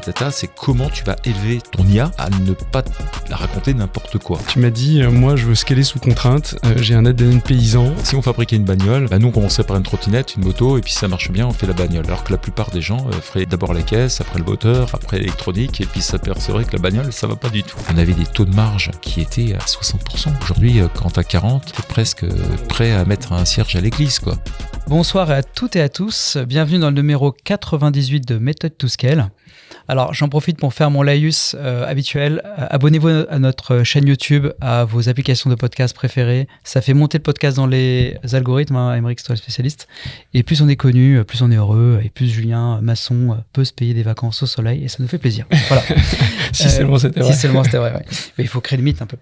patata, c'est comment tu vas élever ton IA à ne pas la raconter n'importe quoi. Tu m'as dit, moi je veux scaler sous contrainte, j'ai un ADN paysan. Si on fabriquait une bagnole, nous on commencerait par une trottinette, une moto, et puis si ça marche bien, on fait la bagnole. Alors que la plupart des gens feraient d'abord la caisse, après le moteur, après l'électronique, et puis s'apercevraient que la bagnole, ça va pas du tout. On avait des taux de marge qui étaient à 60%. Aujourd'hui, quand t'as 40, t'es presque prêt à mettre un cierge à l'église, quoi. Bonsoir à toutes et à tous, bienvenue dans le numéro 98 de Méthode to Scale. Alors j'en profite pour faire mon laïus habituel. Abonnez-vous à notre chaîne YouTube, à vos applications de podcast préférées. Ça fait monter le podcast dans les algorithmes, Aymeric, c'est toi le spécialiste. Et plus on est connu, plus on est heureux, et plus Julien Masson peut se payer des vacances au soleil, et ça nous fait plaisir. Voilà. Si seulement c'était vrai. Si seulement c'était vrai, ouais. Mais il faut créer le mythe un peu.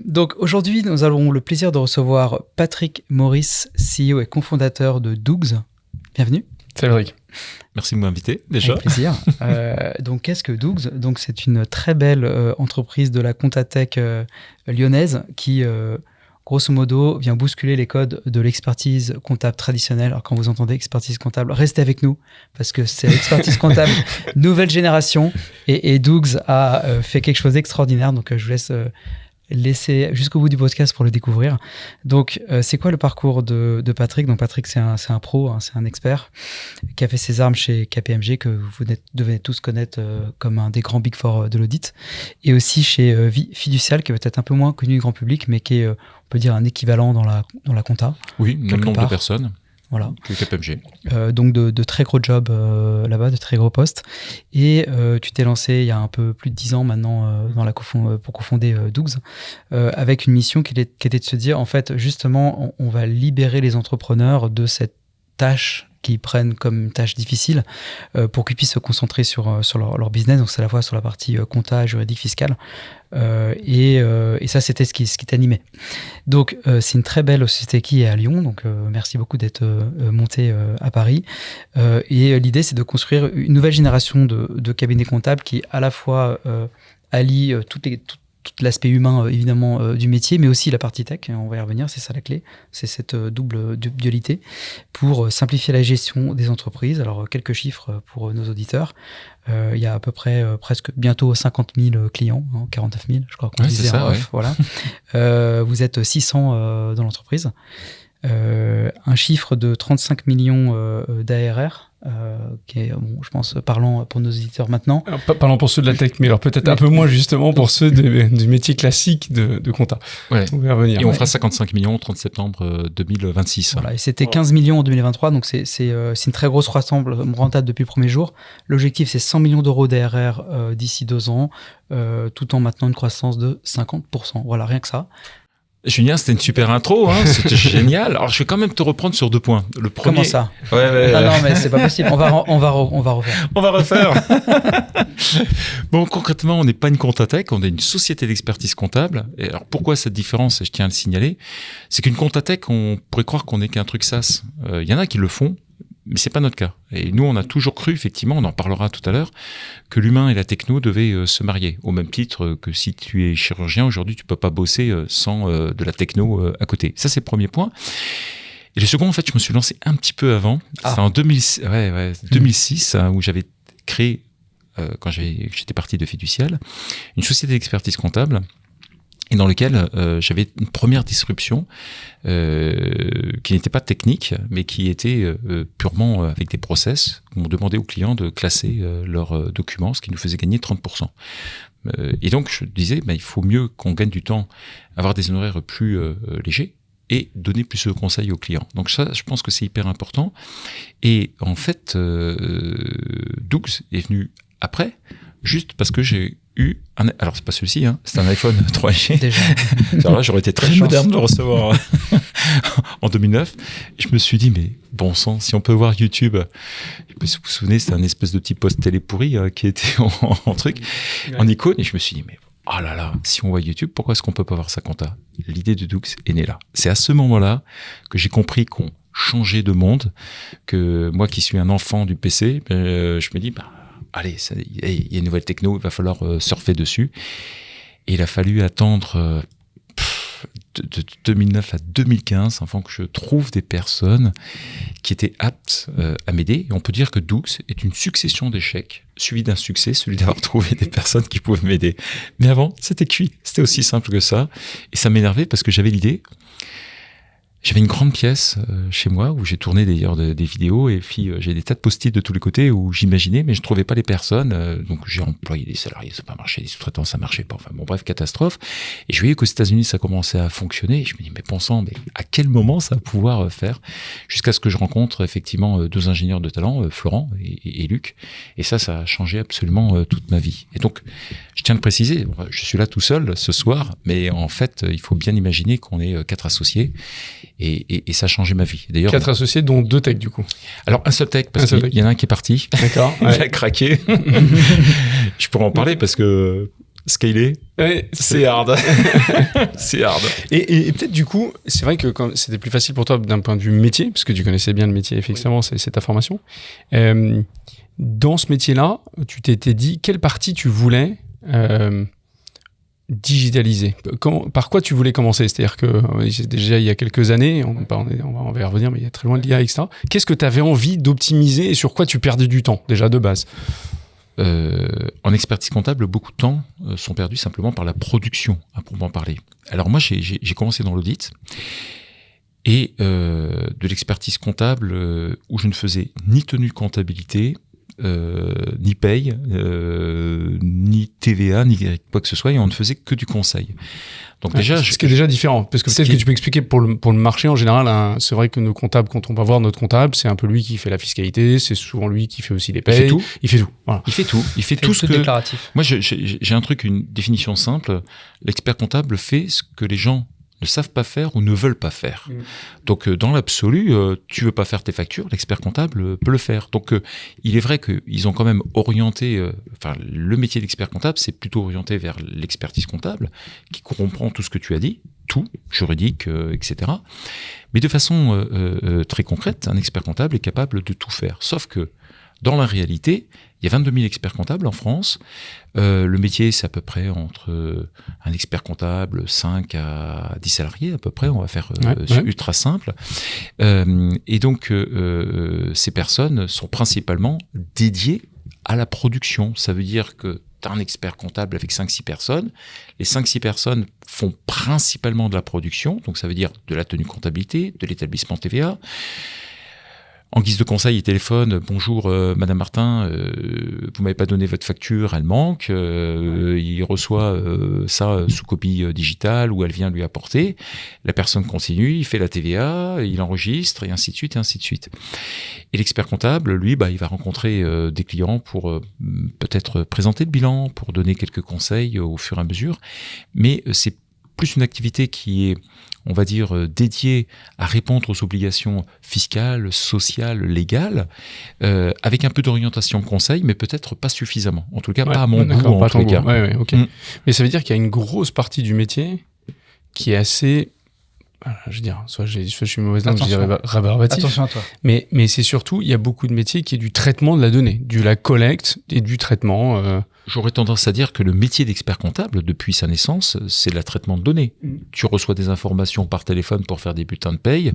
Donc aujourd'hui, nous avons le plaisir de recevoir Patrick Maurice, CEO et cofondateur de Dougs. Bienvenue. Salut Rick. Merci de m'inviter déjà. Avec plaisir. Donc qu'est-ce que Dougs ? Donc c'est une très belle entreprise de la Comptatech lyonnaise qui, grosso modo, vient bousculer les codes de l'expertise comptable traditionnelle. Alors quand vous entendez expertise comptable, restez avec nous parce que c'est l'expertise comptable nouvelle génération et Dougs a fait quelque chose d'extraordinaire. Donc je vous laisse laisser jusqu'au bout du podcast pour le découvrir. Donc, c'est quoi le parcours de Patrick ? Donc, Patrick, c'est un pro, c'est un expert qui a fait ses armes chez KPMG, que vous devez tous connaître comme un des grands Big Four de l'audit, et aussi chez Fiducial, qui est peut-être un peu moins connu du grand public, mais qui est, on peut dire, un équivalent dans la compta. Oui, même nombre de personnes. Voilà. Que KPMG. Donc de très gros jobs là-bas, de très gros postes. Et tu t'es lancé il y a un peu plus de 10 ans maintenant pour cofonder Dougs, avec une mission qui était de se dire, en fait, justement, on va libérer les entrepreneurs de cette tâche qu'ils prennent comme une tâche difficile pour qu'ils puissent se concentrer sur leur business. Donc c'est à la fois sur la partie compta, juridique, fiscale. Et ça, c'était ce qui t'animait. Donc c'est une très belle société qui est à Lyon. Donc merci beaucoup d'être monté à Paris. Et l'idée, c'est de construire une nouvelle génération de cabinets comptables qui à la fois allie tout l'aspect humain, évidemment, du métier, mais aussi la partie tech, on va y revenir, c'est ça la clé, c'est cette double dualité pour simplifier la gestion des entreprises. Alors, quelques chiffres pour nos auditeurs. Il y a à peu près presque bientôt 50 000 clients, 49 000, je crois qu'on disait ça, en off. Ouais. Voilà. Vous êtes 600 dans l'entreprise. Un chiffre de 35 millions d'ARR, qui est, je pense, parlant pour nos auditeurs maintenant. Alors, parlant pour ceux de la tech, mais alors peut-être un peu moins justement pour ceux du métier classique de compta. Ouais. On va revenir. Et on fera 55 millions au 30 septembre 2026. Voilà, et c'était 15 millions en 2023, donc c'est une très grosse croissance rentable depuis le premier jour. L'objectif, c'est 100 millions d'euros d'ARR d'ici 2 ans, tout en maintenant une croissance de 50%. Voilà, rien que ça. Julien, c'était une super intro, c'était génial. Alors, je vais quand même te reprendre sur 2 points. Le premier... Comment ça ? Ouais. Ah non, mais c'est pas possible. On va refaire. On va refaire. Bon, concrètement, on n'est pas une Comptatech, on est une société d'expertise comptable. Et alors, pourquoi cette différence ? Et je tiens à le signaler. C'est qu'une Comptatech, on pourrait croire qu'on n'est qu'un truc SaaS. Il y en a qui le font, mais c'est pas notre cas. Et nous, on a toujours cru, effectivement, on en parlera tout à l'heure, que l'humain et la techno devaient se marier. Au même titre que si tu es chirurgien, aujourd'hui, tu peux pas bosser sans de la techno à côté. Ça, c'est le premier point. Et le second, en fait, je me suis lancé un petit peu avant. C'est en 2006, où j'avais créé, quand j'étais parti de Fiducial, une société d'expertise comptable, et dans lequel j'avais une première disruption qui n'était pas technique, mais qui était purement avec des process. On demandait aux clients de classer leurs documents, ce qui nous faisait gagner 30%. Et donc, je disais, il faut mieux qu'on gagne du temps, avoir des honoraires plus légers, et donner plus de conseils aux clients. Donc ça, je pense que c'est hyper important. Et en fait, Dougs est venu après, juste parce que j'ai eu alors c'est pas celui-ci, c'est un iPhone 3G. Déjà. Alors là, j'aurais été très moderne de le recevoir en 2009. Et je me suis dit, mais bon sang, si on peut voir YouTube, vous vous souvenez, c'était un espèce de petit post télé pourri qui était en truc, en icône. Et je me suis dit, mais oh là là, si on voit YouTube, pourquoi est-ce qu'on peut pas voir sa compta ? L'idée de Dougs est née là. C'est à ce moment-là que j'ai compris qu'on changeait de monde, que moi qui suis un enfant du PC, je me dis, allez, il y a une nouvelle techno, il va falloir surfer dessus. Et il a fallu attendre de 2009 à 2015 avant que je trouve des personnes qui étaient aptes à m'aider. Et on peut dire que Doux est une succession d'échecs, suivi d'un succès, celui d'avoir trouvé des personnes qui pouvaient m'aider. Mais avant, c'était cuit. C'était aussi simple que ça. Et ça m'énervait parce que j'avais l'idée. J'avais une grande pièce chez moi où j'ai tourné d'ailleurs des vidéos et puis j'ai des tas de post-it de tous les côtés où j'imaginais mais je trouvais pas les personnes. Donc j'ai employé des salariés, ça n'a pas marché, des sous-traitants, ça marchait pas. Enfin bon bref, catastrophe. Et je voyais qu'aux États-Unis ça commençait à fonctionner. Et je me dis mais bon sang, mais à quel moment ça va pouvoir faire? Jusqu'à ce que je rencontre effectivement deux ingénieurs de talent, Florent et Luc. Et ça a changé absolument toute ma vie. Et donc je tiens à le préciser, je suis là tout seul ce soir, mais en fait il faut bien imaginer qu'on est 4 associés. Et ça a changé ma vie. D'ailleurs, 4 associés, dont 2 techs, du coup. Alors, un seul tech, parce qu'il y en a un qui est parti. D'accord. Il a craqué. Je pourrais en parler parce que scaler, c'est hard. C'est hard. Et peut-être, du coup, c'est vrai que quand c'était plus facile pour toi d'un point de vue métier, parce que tu connaissais bien le métier, effectivement, c'est ta formation. Dans ce métier-là, tu t'étais dit quelle partie tu voulais digitaliser. Par quoi tu voulais commencer? C'est-à-dire que déjà il y a quelques années, on va y revenir, mais il y a très loin de l'IA, etc. Qu'est-ce que tu avais envie d'optimiser et sur quoi tu perdais du temps, déjà de base? En expertise comptable, beaucoup de temps sont perdus simplement par la production, à proprement parler. Alors moi, j'ai commencé dans l'audit et de l'expertise comptable où je ne faisais ni tenue de comptabilité, ni paye, ni TVA, ni quoi que ce soit, et on ne faisait que du conseil. Donc déjà, ce qui est déjà différent, parce que peut-être que tu peux expliquer pour le marché en général. C'est vrai que nos comptables, quand on va voir notre comptable, c'est un peu lui qui fait la fiscalité, c'est souvent lui qui fait aussi les payes. Il fait tout. Voilà. Il fait tout ce que. Déclaratif. Moi, j'ai un truc, une définition simple. L'expert comptable fait ce que les gens ne savent pas faire ou ne veulent pas faire. Donc, dans l'absolu, tu veux pas faire tes factures, l'expert comptable peut le faire. Donc, il est vrai qu'ils ont quand même orienté, le métier d'expert comptable, c'est plutôt orienté vers l'expertise comptable, qui comprend tout ce que tu as dit, tout, juridique, etc. Mais de façon très concrète, un expert comptable est capable de tout faire. Sauf que, dans la réalité, il y a 22 000 experts comptables en France. Le métier, c'est à peu près entre un expert comptable, 5 à 10 salariés à peu près. On va faire ultra simple. Et donc, ces personnes sont principalement dédiées à la production. Ça veut dire que tu as un expert comptable avec 5-6 personnes. Les 5-6 personnes font principalement de la production. Donc, ça veut dire de la tenue comptabilité, de l'établissement TVA. En guise de conseil, il téléphone. Bonjour, Madame Martin, vous m'avez pas donné votre facture, elle manque. Il reçoit ça sous copie digitale ou elle vient lui apporter. La personne continue, il fait la TVA, il enregistre et ainsi de suite et ainsi de suite. Et l'expert comptable, lui, il va rencontrer des clients pour peut-être présenter le bilan, pour donner quelques conseils au fur et à mesure. Mais c'est plus une activité qui est, on va dire, dédiée à répondre aux obligations fiscales, sociales, légales, avec un peu d'orientation conseil, mais peut-être pas suffisamment. En tout cas, pas à mon goût, en tout cas. Ouais, ok. Mais ça veut dire qu'il y a une grosse partie du métier qui est assez... Je veux dire, soit je suis mauvaise langue, je dirais rabarbatif. Attention à toi. Mais c'est surtout, il y a beaucoup de métiers qui est du traitement de la donnée, de la collecte et du traitement... J'aurais tendance à dire que le métier d'expert comptable, depuis sa naissance, c'est le traitement de données. Tu reçois des informations par téléphone pour faire des bulletins de paye.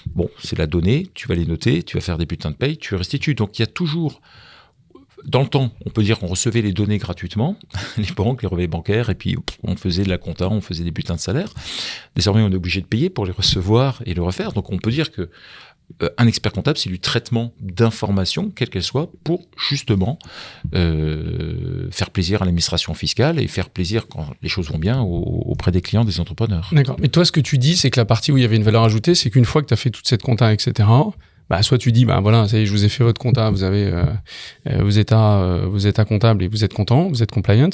Bon, c'est la donnée, tu vas les noter, tu vas faire des bulletins de paye, tu restitues. Donc, il y a toujours... Dans le temps, on peut dire qu'on recevait les données gratuitement, les banques, les relevés bancaires, et puis on faisait de la compta, on faisait des bulletins de salaire. Désormais, on est obligé de payer pour les recevoir et le refaire. Donc, on peut dire que un expert comptable, c'est du traitement d'informations, quelle qu'elle soit, pour justement faire plaisir à l'administration fiscale et faire plaisir, quand les choses vont bien, auprès des clients, des entrepreneurs. D'accord. Mais toi, ce que tu dis, c'est que la partie où il y avait une valeur ajoutée, c'est qu'une fois que tu as fait toute cette compta, etc., soit tu dis, voilà, ça y est, je vous ai fait votre compta, vous avez vos états comptables et vous êtes content, vous êtes compliant.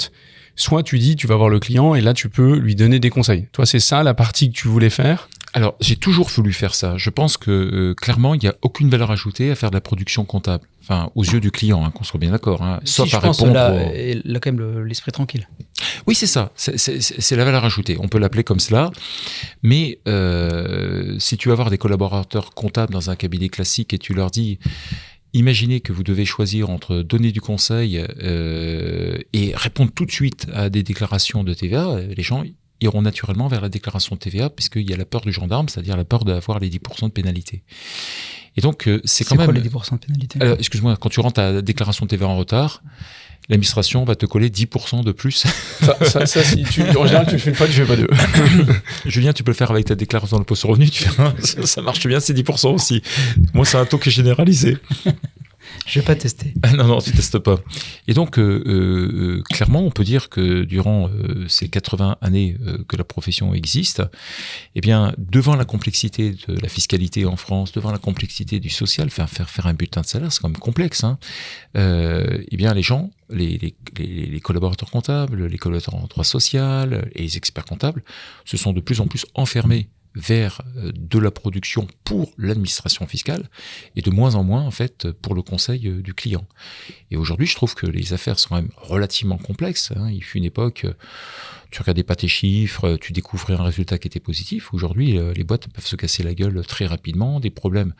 Soit tu dis, tu vas voir le client et là, tu peux lui donner des conseils. Toi, c'est ça la partie que tu voulais faire? Alors, j'ai toujours voulu faire ça. Je pense que, clairement, il n'y a aucune valeur ajoutée à faire de la production comptable. Enfin, aux yeux du client, qu'on soit bien d'accord. Sauf à répondre... Là, quand même l'esprit tranquille. Oui, c'est ça. C'est la valeur ajoutée. On peut l'appeler comme cela. Mais si tu vas avoir des collaborateurs comptables dans un cabinet classique et tu leur dis... Imaginez que vous devez choisir entre donner du conseil et répondre tout de suite à des déclarations de TVA. Les gens, iront naturellement vers la déclaration de TVA, puisqu'il y a la peur du gendarme, c'est-à-dire la peur d'avoir les 10% de pénalité. Et donc, c'est quand même... C'est quoi les 10% de pénalité ? Excuse-moi, quand tu rentres ta déclaration de TVA en retard, l'administration va te coller 10% de plus. Ça en général, tu le fais une fois, tu le fais pas deux. Julien, tu peux le faire avec ta déclaration d'impôt sur le revenu, tu fais, ça marche bien, c'est 10% aussi. Moi, c'est un taux qui est généralisé. Je vais pas tester. Non, tu testes pas. Et donc, clairement, on peut dire que durant ces 80 années que la profession existe, eh bien, devant la complexité de la fiscalité en France, devant la complexité du social, faire un bulletin de salaire, c'est quand même complexe. Eh bien, les gens, les collaborateurs comptables, les collaborateurs en droit social et les experts comptables se sont de plus en plus enfermés vers de la production pour l'administration fiscale et de moins en moins en fait pour le conseil du client. Et aujourd'hui, je trouve que les affaires sont quand même relativement complexes. Il fut une époque, tu regardais pas tes chiffres, tu découvrais un résultat qui était positif. Aujourd'hui, les boîtes peuvent se casser la gueule très rapidement, des problèmes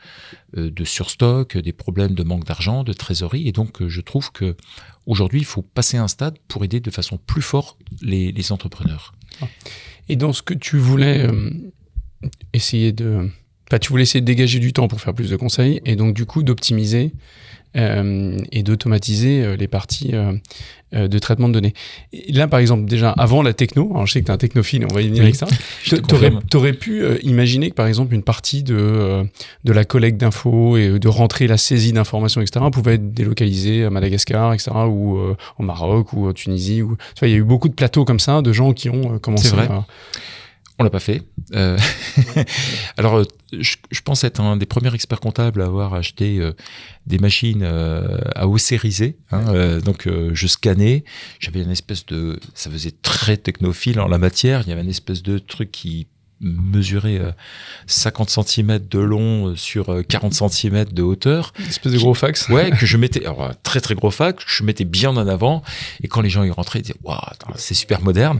de surstock, des problèmes de manque d'argent, de trésorerie. Et donc, je trouve que aujourd'hui, il faut passer un stade pour aider de façon plus forte les entrepreneurs. Et dans ce que tu voulais essayer de dégager du temps pour faire plus de conseils et donc du coup d'optimiser et d'automatiser les parties de traitement de données. Et là, par exemple, déjà avant la techno, alors je sais que tu es un technophile, on va y venir avec ça, t'aurais pu imaginer que par exemple une partie de la collecte d'infos et de rentrer la saisie d'informations, etc., pouvait être délocalisée à Madagascar, etc., ou au Maroc, ou en Tunisie. Tu vois, il y a eu beaucoup de plateaux comme ça, de gens qui ont commencé à... On l'a pas fait. Alors, je pense être un des premiers experts comptables à avoir acheté des machines à osériser. Donc, je scannais. J'avais une espèce de... Ça faisait très technophile en la matière. Il y avait une espèce de truc qui mesurait 50 cm de long sur 40 cm de hauteur. Une espèce de gros fax. Ouais, que je mettais... Alors, très, très gros fax. Je mettais bien en avant. Et quand les gens y rentraient, ils disaient « Waouh, c'est super moderne ».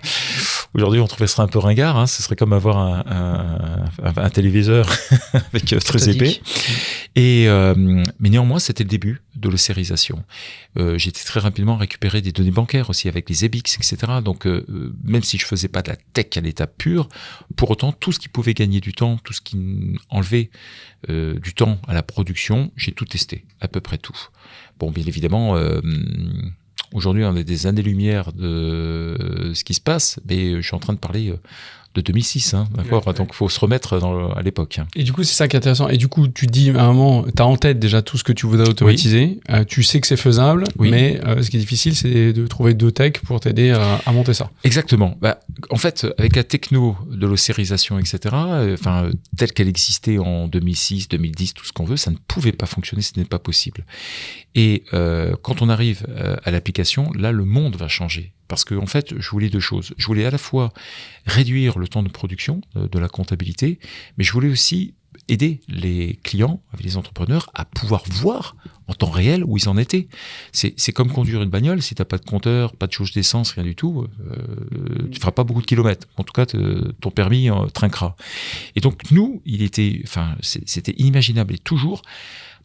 Aujourd'hui, on trouvait ça un peu ringard. Ce serait comme avoir un téléviseur avec très épais. Mais néanmoins, c'était le début de l'ossérisation. J'ai été très rapidement récupérer des données bancaires aussi avec les EBIX, etc. Donc, même si je faisais pas de la tech à l'état pur, pour autant, tout ce qui pouvait gagner du temps, tout ce qui enlevait du temps à la production, j'ai tout testé, à peu près tout. Bon, bien évidemment... Aujourd'hui, on a des années-lumière de ce qui se passe, mais je suis en train de parler de 2006, d'accord. Ouais. Donc, il faut se remettre à l'époque. Et du coup, c'est ça qui est intéressant. Et du coup, tu dis à un moment, tu as en tête déjà tout ce que tu voudrais automatiser. Oui. Tu sais que c'est faisable, oui. Mais ce qui est difficile, c'est de trouver deux techs pour t'aider à monter ça. Exactement. En fait, avec la techno de l'ossérisation, etc., telle qu'elle existait en 2006, 2010, tout ce qu'on veut, ça ne pouvait pas fonctionner, ce n'est pas possible. Et quand on arrive à l'application, là, le monde va changer. Parce que, en fait, je voulais deux choses. Je voulais à la fois réduire le temps de production de la comptabilité, mais je voulais aussi aider les clients, les entrepreneurs, à pouvoir voir en temps réel où ils en étaient. C'est comme conduire une bagnole. Si tu n'as pas de compteur, pas de jauge d'essence, rien du tout, tu ne feras pas beaucoup de kilomètres. En tout cas, ton permis trinquera. Et donc, nous, c'était inimaginable. Et toujours,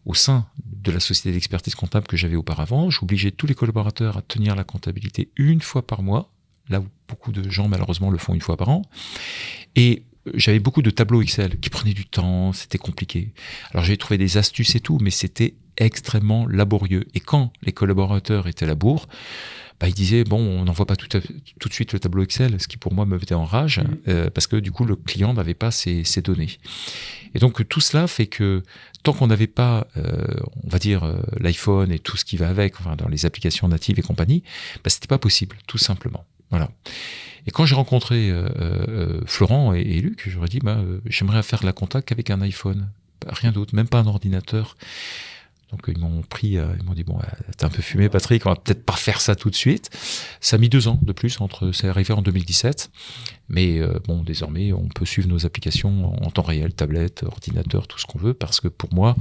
au sein de la société d'expertise comptable que j'avais auparavant, j'obligeais tous les collaborateurs à tenir la comptabilité une fois par mois, là où beaucoup de gens malheureusement le font une fois par an. Et j'avais beaucoup de tableaux Excel qui prenaient du temps, c'était compliqué. Alors j'avais trouvé des astuces et tout, mais c'était extrêmement laborieux. Et quand les collaborateurs étaient à la bourre, ils disaient, bon, on n'envoie pas tout de suite le tableau Excel, ce qui pour moi me mettait en rage, parce que du coup, le client n'avait pas ces données. Et donc, tout cela fait que tant qu'on n'avait pas, on va dire, l'iPhone et tout ce qui va avec, dans les applications natives et compagnie, c'était pas possible, tout simplement. Voilà. Et quand j'ai rencontré Florent et Luc, j'aurais dit, j'aimerais faire la compta qu'avec un iPhone, rien d'autre, même pas un ordinateur. Donc ils m'ont dit bon, t'es un peu fumé Patrick, on va peut-être pas faire ça tout de suite. Ça a mis 2 ans de plus c'est arrivé en 2017, mais désormais on peut suivre nos applications en temps réel, tablette, ordinateur, tout ce qu'on veut, parce que pour moi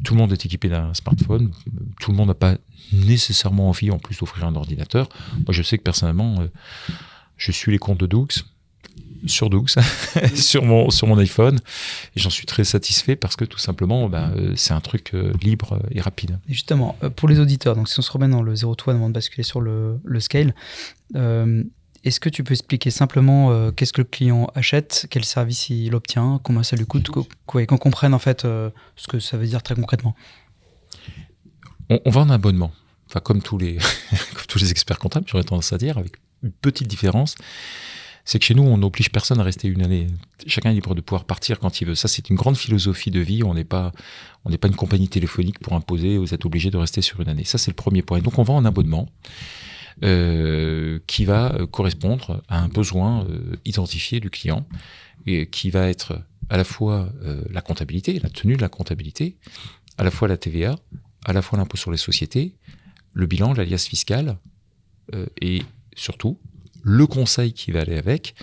tout le monde est équipé d'un smartphone, tout le monde n'a pas nécessairement envie en plus d'offrir un ordinateur. Moi je sais que personnellement je suis les comptes de Doux sur Doux, sur mon iPhone, et j'en suis très satisfait parce que tout simplement c'est un truc libre et rapide. Et justement, pour les auditeurs, donc si on se remet dans le 02 avant de basculer sur le scale, Est-ce que tu peux expliquer simplement qu'est-ce que le client achète, quel service il obtient, combien ça lui coûte, qu'on comprenne en fait ce que ça veut dire très concrètement? On vend un abonnement, enfin comme tous les experts comptables, j'aurais tendance à dire, avec une petite différence, c'est que chez nous, on n'oblige personne à rester une année. Chacun est libre de pouvoir partir quand il veut. Ça, c'est une grande philosophie de vie. On n'est pas une compagnie téléphonique pour imposer, vous êtes obligé de rester sur une année. Ça, c'est le premier point. Donc, on vend un abonnement qui va correspondre à un besoin identifié du client, et qui va être à la fois la comptabilité, la tenue de la comptabilité, à la fois la TVA, à la fois l'impôt sur les sociétés, le bilan, l'alias fiscal, et surtout le conseil qui va aller avec,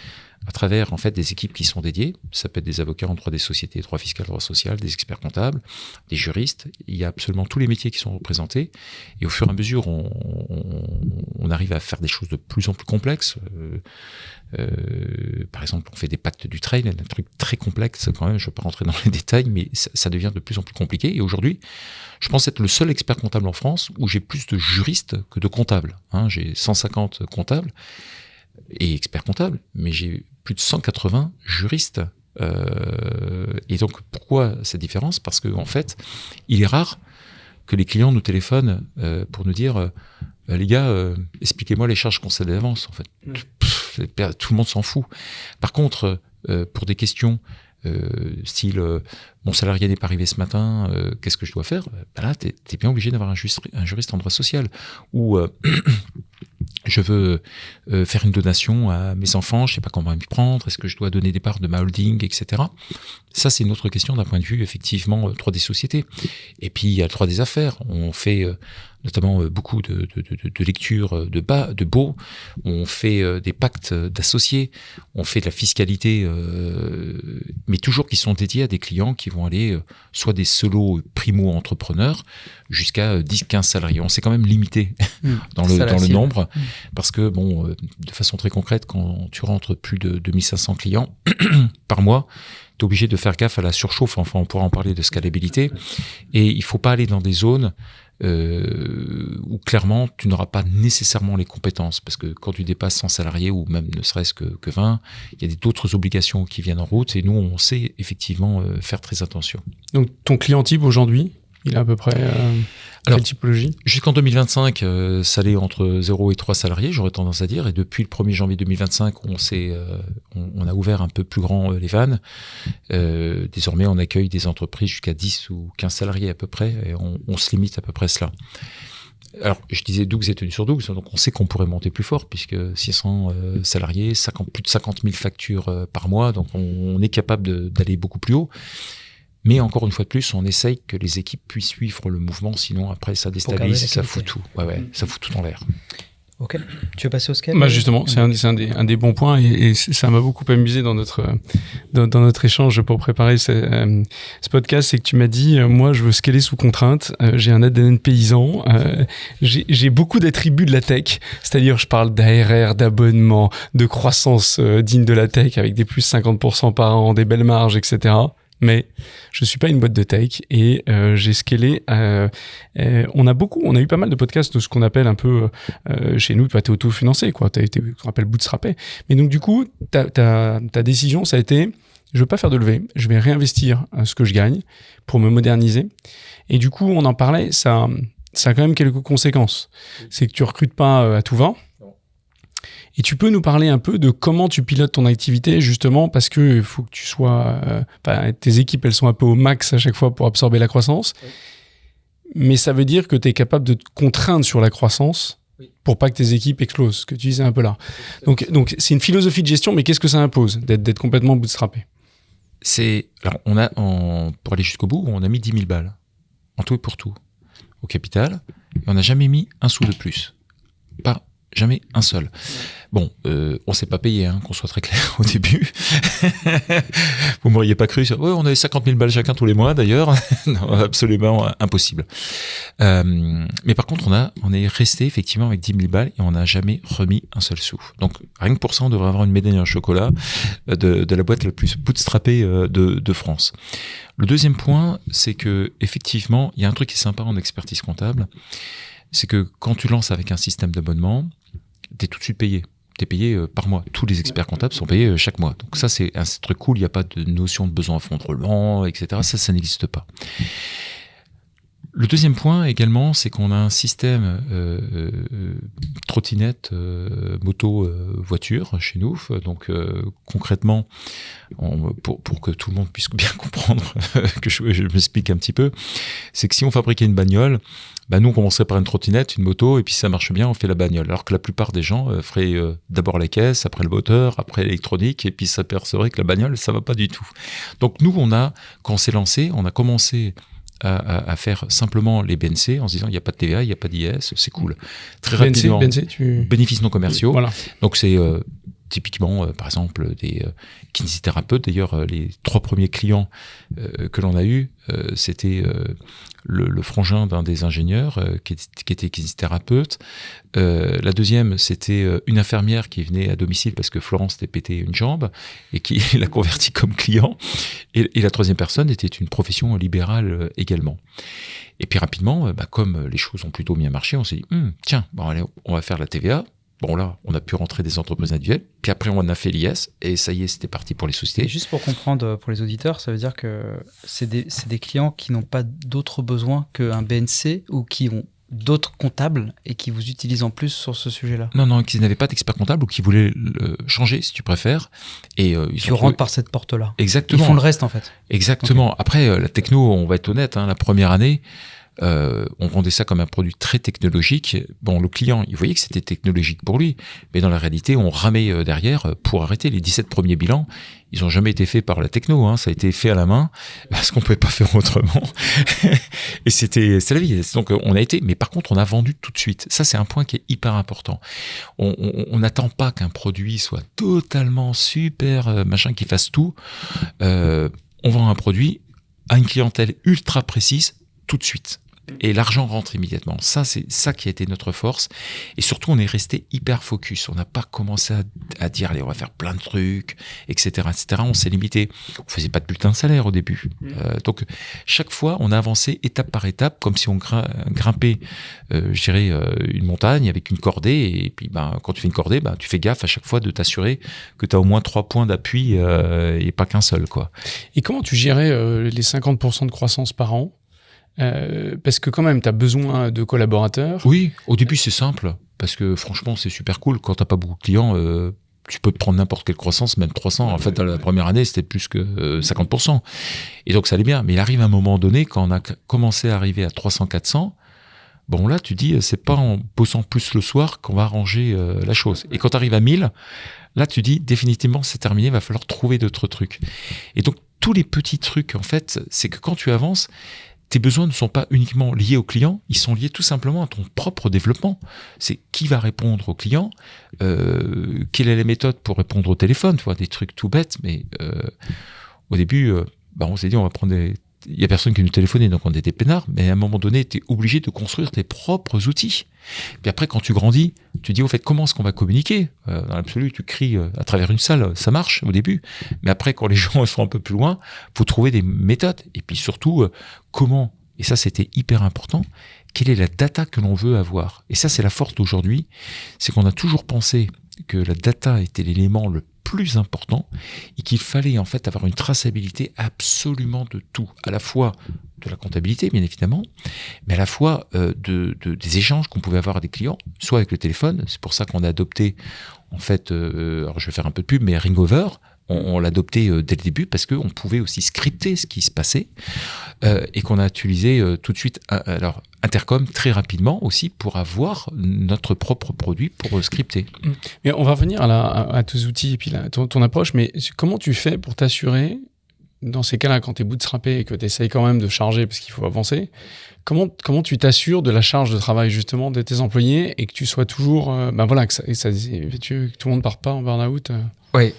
à travers en fait des équipes qui sont dédiées. Ça peut être des avocats en droit des sociétés, droit fiscal, droit social, des experts comptables, des juristes. Il y a absolument tous les métiers qui sont représentés. Et au fur et à mesure, on arrive à faire des choses de plus en plus complexes. Par exemple, on fait des pactes du trade, un truc très complexe quand même. Je ne vais pas rentrer dans les détails, mais ça devient de plus en plus compliqué. Et aujourd'hui, je pense être le seul expert comptable en France où j'ai plus de juristes que de comptables. J'ai 150 comptables et experts comptables, mais j'ai plus de 180 juristes. Et donc, pourquoi cette différence? Parce qu'en fait, il est rare que les clients nous téléphonent pour nous dire les gars, expliquez-moi les charges qu'on cède d'avance. En fait, tout le monde s'en fout. Par contre, pour des questions style mon salarié n'est pas arrivé ce matin, qu'est-ce que je dois faire? Là, t'es bien obligé d'avoir un juriste en droit social. Ou je veux faire une donation à mes enfants, je sais pas comment m'y prendre, est-ce que je dois donner des parts de ma holding, etc. Ça, c'est une autre question d'un point de vue, effectivement, droit des sociétés. Et puis, il y a le droit des affaires. On fait notamment beaucoup de lectures de baux, on fait des pactes d'associés, on fait de la fiscalité, mais toujours qui sont dédiés à des clients qui vont aller soit des solos primo-entrepreneurs jusqu'à 10-15 salariés. On s'est quand même limité dans le nombre, parce que, bon, de façon très concrète, quand tu rentres plus de 2500 clients par mois, tu es obligé de faire gaffe à la surchauffe. Enfin, on pourra en parler de scalabilité. Et il ne faut pas aller dans des zones où clairement tu n'auras pas nécessairement les compétences, parce que quand tu dépasses 100 salariés ou même ne serait-ce que 20, il y a d'autres obligations qui viennent en route, et nous on sait effectivement faire très attention. Donc ton client type aujourd'hui, il a à peu près quelle typologie? Jusqu'en 2025, ça allait entre 0 et 3 salariés, j'aurais tendance à dire. Et depuis le 1er janvier 2025, on a ouvert un peu plus grand les vannes. Désormais, on accueille des entreprises jusqu'à 10 ou 15 salariés à peu près. Et on se limite à peu près à cela. Alors, je disais Dougs est tenu sur Dougs, donc on sait qu'on pourrait monter plus fort, puisque 600 salariés, plus de 50 000 factures par mois, donc on est capable d'aller beaucoup plus haut. Mais encore une fois de plus, on essaye que les équipes puissent suivre le mouvement, sinon après ça déstabilise, ça fout tout. Ça fout tout en l'air. Ok. Tu veux passer au scale? Justement, c'est un des bons points, et ça m'a beaucoup amusé dans notre échange pour préparer ce podcast, c'est que tu m'as dit, moi je veux scaler sous contrainte, j'ai un ADN paysan, j'ai beaucoup d'attributs de la tech, c'est-à-dire je parle d'ARR, d'abonnement, de croissance digne de la tech avec des plus 50% par an, des belles marges, etc. Mais je suis pas une boîte de tech, et j'ai scalé. On a eu pas mal de podcasts de ce qu'on appelle un peu chez nous, tu es auto-financé, quoi. T'as été ce qu'on appelle bootstrappé. Mais donc du coup, ta décision, ça a été, je veux pas faire de levée, je vais réinvestir ce que je gagne pour me moderniser. Et du coup, on en parlait, ça a quand même quelques conséquences. C'est que tu recrutes pas à tout va. Et tu peux nous parler un peu de comment tu pilotes ton activité, justement, parce que il faut que tu sois... tes équipes, elles sont un peu au max à chaque fois pour absorber la croissance. Oui. Mais ça veut dire que tu es capable de te contraindre sur la croissance pour pas que tes équipes explosent, ce que tu disais un peu là. Donc c'est une philosophie de gestion, mais qu'est-ce que ça impose d'être complètement bootstrappé? Alors, pour aller jusqu'au bout, on a mis 10 000 balles, en tout et pour tout, au capital, et on n'a jamais mis un sou de plus. Jamais un seul. Bon, on s'est pas payé, qu'on soit très clair au début. Vous m'auriez pas cru. Ouais, on avait 50 000 balles chacun tous les mois, d'ailleurs. Non, absolument impossible. Mais par contre, on est resté effectivement avec 10 000 balles et on n'a jamais remis un seul sou. Donc, rien que pour ça, on devrait avoir une médaille en chocolat de la boîte la plus bootstrappée de France. Le deuxième point, c'est que effectivement, il y a un truc qui est sympa en expertise comptable, c'est que quand tu lances avec un système d'abonnement, t'es tout de suite payé. T'es payé par mois. Tous les experts comptables sont payés chaque mois. Donc ça, c'est un truc cool. Il n'y a pas de notion de besoin à fond de roulement, etc. Ça n'existe pas. Le deuxième point également, c'est qu'on a un système trottinette, moto, voiture chez nous. Donc concrètement, pour que tout le monde puisse bien comprendre, que je m'explique un petit peu, c'est que si on fabriquait une bagnole, nous on commencerait par une trottinette, une moto, et puis si ça marche bien, on fait la bagnole. Alors que la plupart des gens feraient d'abord la caisse, après le moteur, après l'électronique, et puis s'apercevraient que la bagnole, ça va pas du tout. Donc nous, quand on s'est lancé, on a commencé à faire simplement les BNC en se disant il n'y a pas de TVA, il n'y a pas d'IS, c'est cool. Très rapidement, bénéfices non commerciaux. Voilà. Donc c'est typiquement, par exemple, des kinésithérapeutes. D'ailleurs, les 3 premiers clients que l'on a eus, c'était le frangin d'un des ingénieurs qui était kinésithérapeute. La deuxième, c'était une infirmière qui venait à domicile parce que Florence s'était pété une jambe et qui l'a converti comme client. Et la troisième personne était une profession libérale également. Et puis rapidement, comme les choses ont plutôt bien marché, on s'est dit, tiens, allez, on va faire la TVA. Bon là, on a pu rentrer des entreprises individuelles, puis après on a fait l'IS, et ça y est, c'était parti pour les sociétés. Et juste pour comprendre pour les auditeurs, ça veut dire que c'est des clients qui n'ont pas d'autres besoins qu'un BNC ou qui ont d'autres comptables et qui vous utilisent en plus sur ce sujet-là? Non, qui n'avaient pas d'expert comptable ou qui voulaient changer, si tu préfères. Et ils rentrent par cette porte-là. Exactement. Ils font le reste en fait. Exactement. Okay. Après, la techno, on va être honnête, la première année, on vendait ça comme un produit très technologique. Bon, le client, il voyait que c'était technologique pour lui, mais dans la réalité, on ramait derrière pour arrêter. Les 17 premiers bilans, ils n'ont jamais été faits par la techno, ça a été fait à la main, parce qu'on ne pouvait pas faire autrement. Et c'est la vie. Donc, on a été, mais par contre, on a vendu tout de suite. Ça, c'est un point qui est hyper important. On n'attend pas qu'un produit soit totalement super, qui fasse tout. On vend un produit à une clientèle ultra précise tout de suite. Et l'argent rentre immédiatement. Ça, c'est ça qui a été notre force. Et surtout, on est resté hyper focus. On n'a pas commencé à dire, allez, on va faire plein de trucs, etc., etc. On s'est limité. On faisait pas de bulletin de salaire au début. Donc, chaque fois, on a avancé étape par étape, comme si on grimpait, une montagne avec une cordée. Et puis, quand tu fais une cordée, tu fais gaffe à chaque fois de t'assurer que tu as au moins 3 points d'appui et pas qu'un seul, quoi. Et comment tu gérais les 50% de croissance par an? Parce que quand même, tu as besoin de collaborateurs. Oui, au début, c'est simple. Parce que franchement, c'est super cool. Quand tu n'as pas beaucoup de clients, tu peux te prendre n'importe quelle croissance, même 300. En fait, la première année, c'était plus que 50%. Et donc, ça allait bien. Mais il arrive un moment donné, quand on a commencé à arriver à 300, 400, bon, là, tu dis, c'est pas en bossant plus le soir qu'on va arranger la chose. Et quand tu arrives à 1000, là, tu dis, définitivement, c'est terminé, il va falloir trouver d'autres trucs. Et donc, tous les petits trucs, en fait, c'est que quand tu avances, tes besoins ne sont pas uniquement liés au client, ils sont liés tout simplement à ton propre développement. C'est qui va répondre au client, quelle est la méthode pour répondre au téléphone, tu vois, des trucs tout bêtes, mais au début, on s'est dit, on va prendre il y a personne qui nous téléphonait, donc on était peinards, mais à un moment donné, tu es obligé de construire tes propres outils. Puis après, quand tu grandis, tu dis, au fait, comment est-ce qu'on va communiquer ? Dans l'absolu, tu cries à travers une salle, ça marche au début, mais après, quand les gens sont un peu plus loin, faut trouver des méthodes. Et puis surtout, comment, et ça c'était hyper important, quelle est la data que l'on veut avoir ? Et ça, c'est la force d'aujourd'hui, c'est qu'on a toujours pensé que la data était l'élément le plus important et qu'il fallait en fait avoir une traçabilité absolument de tout, à la fois de la comptabilité bien évidemment, mais à la fois des échanges qu'on pouvait avoir avec des clients, soit avec le téléphone. C'est pour ça qu'on a adopté en fait, alors je vais faire un peu de pub, mais Ringover, on l'a adopté dès le début parce qu'on pouvait aussi scripter ce qui se passait et qu'on a utilisé tout de suite Intercom très rapidement aussi pour avoir notre propre produit pour scripter. Mais on va revenir à tes outils et puis ton approche, mais comment tu fais pour t'assurer, dans ces cas-là, quand tu es bootstrappé et que tu essayes quand même de charger parce qu'il faut avancer, comment tu t'assures de la charge de travail justement de tes employés et que tu sois toujours, que tout le monde ne parte pas en burn-out Ouais.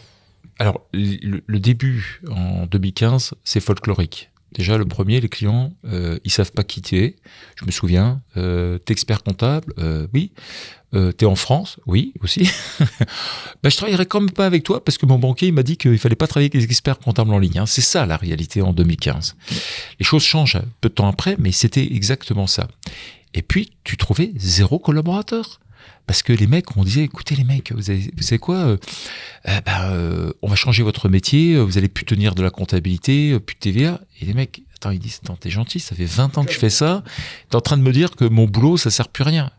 Alors, le début, en 2015, c'est folklorique. Déjà, le premier, les clients, ils savent pas qui tu es. Je me souviens, t'es expert comptable, oui. T'es en France, oui, aussi. Je travaillerai quand même pas avec toi parce que mon banquier, il m'a dit qu'il fallait pas travailler avec les experts comptables en ligne. C'est ça, la réalité en 2015. Les choses changent peu de temps après, mais c'était exactement ça. Et puis, tu trouvais 0 collaborateur. Parce que les mecs, on disait, écoutez les mecs, vous savez quoi, on va changer votre métier, vous allez plus tenir de la comptabilité, plus de TVA. Et les mecs, attends, ils disent, attends, t'es gentil, ça fait 20 ans que je fais ça, t'es en train de me dire que mon boulot, ça sert plus à rien.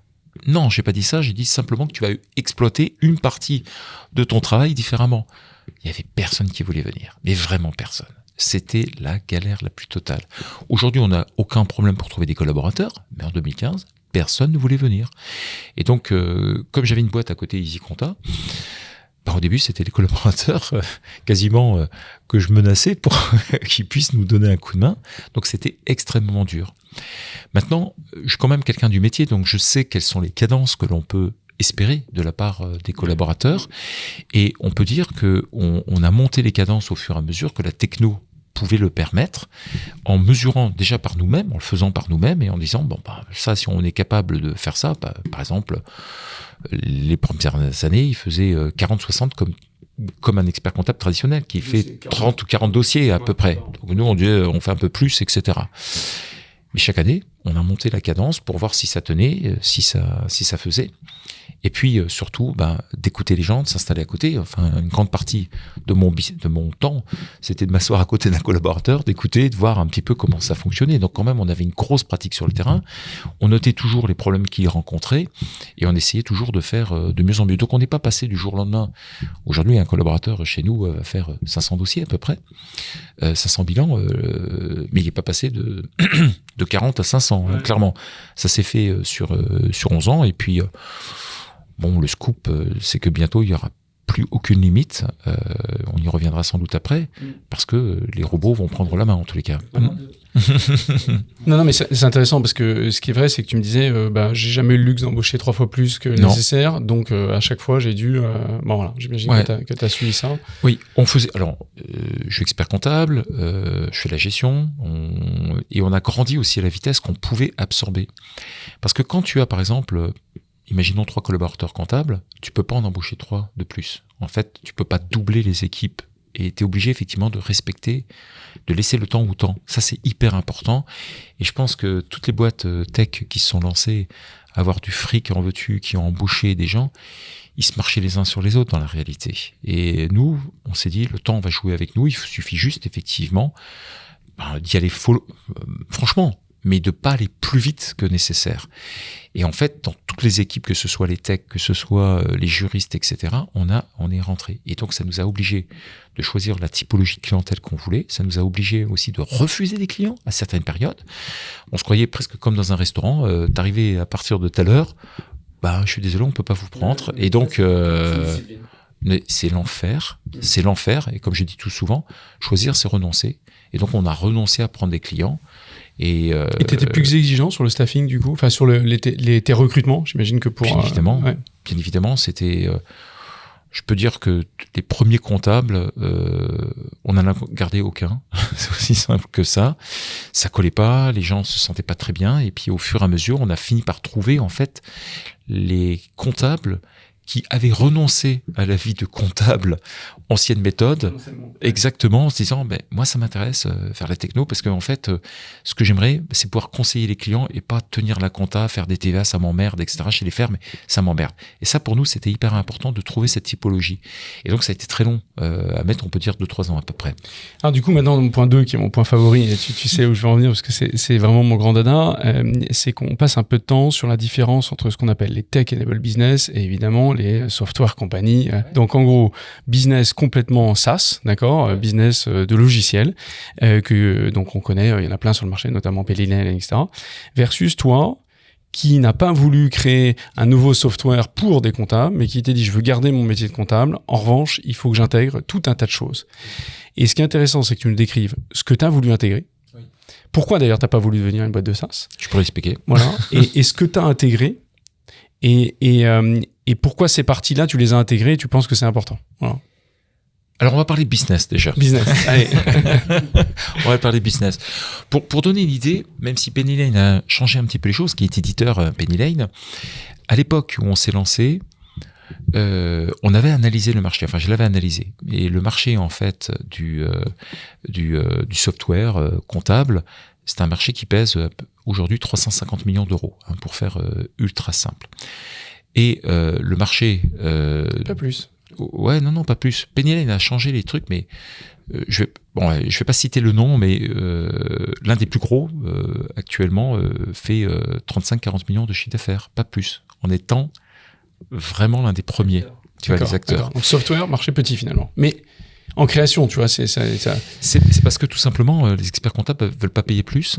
Non, j'ai pas dit ça, j'ai dit simplement que tu vas exploiter une partie de ton travail différemment. Il y avait personne qui voulait venir, mais vraiment personne. C'était la galère la plus totale. Aujourd'hui, on n'a aucun problème pour trouver des collaborateurs, mais en 2015, personne ne voulait venir. Et donc, comme j'avais une boîte à côté EasyConta, au début, c'était les collaborateurs quasiment que je menaçais pour qu'ils puissent nous donner un coup de main. Donc, c'était extrêmement dur. Maintenant, je suis quand même quelqu'un du métier, donc je sais quelles sont les cadences que l'on peut espérer de la part des collaborateurs. Et on peut dire qu'on a monté les cadences au fur et à mesure que la techno pouvait le permettre, en mesurant déjà par nous-mêmes, en le faisant par nous-mêmes et en disant, ça, si on est capable de faire ça, par exemple, les premières années, il faisait 40-60 comme un expert comptable traditionnel qui fait 30 ou 40 dossiers à peu près. Donc nous, on fait un peu plus, etc. Mais chaque année, on a monté la cadence pour voir si ça tenait, si ça faisait. Et puis surtout, d'écouter les gens, de s'installer à côté. Enfin, une grande partie de mon temps, c'était de m'asseoir à côté d'un collaborateur, d'écouter, de voir un petit peu comment ça fonctionnait. Donc quand même, on avait une grosse pratique sur le terrain. On notait toujours les problèmes qu'il rencontrait et on essayait toujours de faire de mieux en mieux. Donc on n'est pas passé du jour au lendemain. Aujourd'hui, un collaborateur chez nous va faire 500 dossiers à peu près, 500 bilans, mais il n'est pas passé de 40 à 500, hein, clairement. Ça s'est fait sur 11 ans et puis... le scoop, c'est que bientôt, il n'y aura plus aucune limite. On y reviendra sans doute après, parce que les robots vont prendre la main, en tous les cas. Non, mais c'est intéressant, parce que ce qui est vrai, c'est que tu me disais, j'ai jamais eu le luxe d'embaucher 3 fois plus que nécessaire, donc à chaque fois, j'ai dû... j'imagine que tu as suivi ça. Oui, on faisait... Alors, je suis expert comptable, je fais la gestion, et on a grandi aussi à la vitesse qu'on pouvait absorber. Parce que quand tu as, par exemple... Imaginons 3 collaborateurs comptables, tu peux pas en embaucher 3 de plus. En fait, tu peux pas doubler les équipes et tu es obligé effectivement de respecter, de laisser le temps au temps. Ça, c'est hyper important. Et je pense que toutes les boîtes tech qui se sont lancées à avoir du fric en veux-tu, qui ont embauché des gens, ils se marchaient les uns sur les autres dans la réalité. Et nous, on s'est dit, le temps va jouer avec nous, il suffit juste effectivement d'y aller franchement, mais de pas aller plus vite que nécessaire. Et en fait, dans toutes les équipes, que ce soit les techs, que ce soit les juristes, etc., on est rentré. Et donc, ça nous a obligés de choisir la typologie de clientèle qu'on voulait. Ça nous a obligés aussi de refuser des clients à certaines périodes. On se croyait presque comme dans un restaurant. T'arrivais à partir de telle heure, je suis désolé, on peut pas vous prendre. Et donc, c'est l'enfer. C'est l'enfer. Et comme je dis tout souvent, choisir, c'est renoncer. Et donc, on a renoncé à prendre des clients. Et t'étais plus exigeant sur le staffing, du coup, enfin sur tes recrutements, j'imagine que pour... Bien évidemment, c'était... je peux dire que les premiers comptables, on n'en a gardé aucun. C'est aussi simple que ça. Ça collait pas, les gens se sentaient pas très bien. Et puis au fur et à mesure, on a fini par trouver en fait les comptables qui avaient renoncé à la vie de comptable ancienne méthode, exactement, en se disant, moi ça m'intéresse faire la techno, parce que en fait, ce que j'aimerais, c'est pouvoir conseiller les clients et pas tenir la compta, faire des TVA, ça m'emmerde, etc. Chez les fermes, ça m'emmerde. Et ça, pour nous, c'était hyper important de trouver cette typologie. Et donc, ça a été très long à mettre, on peut dire 2-3 ans à peu près. Alors du coup, maintenant, mon point 2, qui est mon point favori, et tu sais où je vais en venir, parce que c'est vraiment mon grand dada, c'est qu'on passe un peu de temps sur la différence entre ce qu'on appelle les tech-enabled business et évidemment les software companies. Donc en gros, business complètement SaaS, d'accord, business de logiciels que donc on connaît, il y en a plein sur le marché, notamment Pennyline, etc. Versus toi, qui n'a pas voulu créer un nouveau software pour des comptables, mais qui t'est dit je veux garder mon métier de comptable. En revanche, il faut que j'intègre tout un tas de choses. Et ce qui est intéressant, c'est que tu nous décrives ce que tu as voulu intégrer. Oui. Pourquoi d'ailleurs t'as pas voulu devenir une boîte de SaaS ? Je pourrais expliquer. Voilà. Et ce que tu as intégré et pourquoi ces parties-là, tu les as intégrées et tu penses que c'est important. Voilà. Alors, on va parler business déjà. Business, allez. On va parler business. Pour donner une idée, même si Pennyline a changé un petit peu les choses, qui est éditeur Pennyline, à l'époque où on s'est lancé, on avait analysé le marché. Enfin, je l'avais analysé. Et le marché, en fait, du software comptable, c'est un marché qui pèse aujourd'hui 350 millions d'euros, pour faire ultra simple. Et le marché... Pas plus. Ouais, non, pas plus. Penny Lane a changé les trucs, mais je vais pas citer le nom, mais l'un des plus gros actuellement fait 35-40 millions de chiffre d'affaires, pas plus, en étant vraiment l'un des premiers. Tu vois, des acteurs. Donc software, marché petit finalement. Mais en création, tu vois, c'est ça. C'est parce que tout simplement, les experts comptables veulent pas payer plus,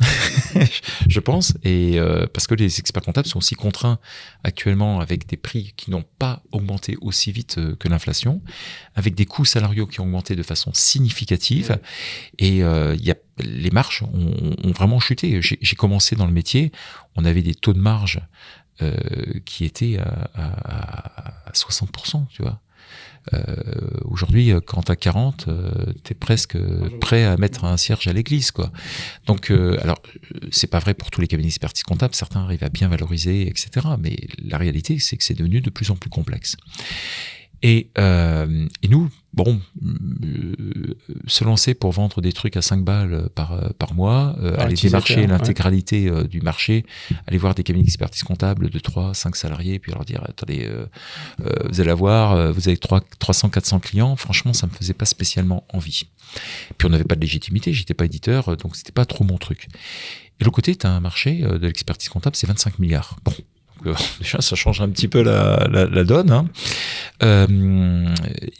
je pense, et parce que les experts comptables sont aussi contraints actuellement avec des prix qui n'ont pas augmenté aussi vite que l'inflation, avec des coûts salariaux qui ont augmenté de façon significative, et les marges ont vraiment chuté. J'ai commencé dans le métier, on avait des taux de marge qui étaient à 60%, tu vois. Aujourd'hui, quand t'as 40, t'es presque prêt à mettre un cierge à l'église, quoi. Donc, alors, c'est pas vrai pour tous les cabinets d'expertise comptable. Certains arrivent à bien valoriser, etc. Mais la réalité, c'est que c'est devenu de plus en plus complexe. Et nous, se lancer pour vendre des trucs à 5 balles par mois, aller démarcher l'intégralité du marché, aller voir des cabinets d'expertise comptable de 3-5 salariés, puis leur dire, attendez, vous allez avoir, vous avez 300-400 clients, franchement, ça me faisait pas spécialement envie. Puis on n'avait pas de légitimité, j'étais pas éditeur, donc c'était pas trop mon truc. Et l'autre côté, t'as un marché de l'expertise comptable, c'est 25 milliards. Bon. Déjà, ça change un petit peu la donne. Hein.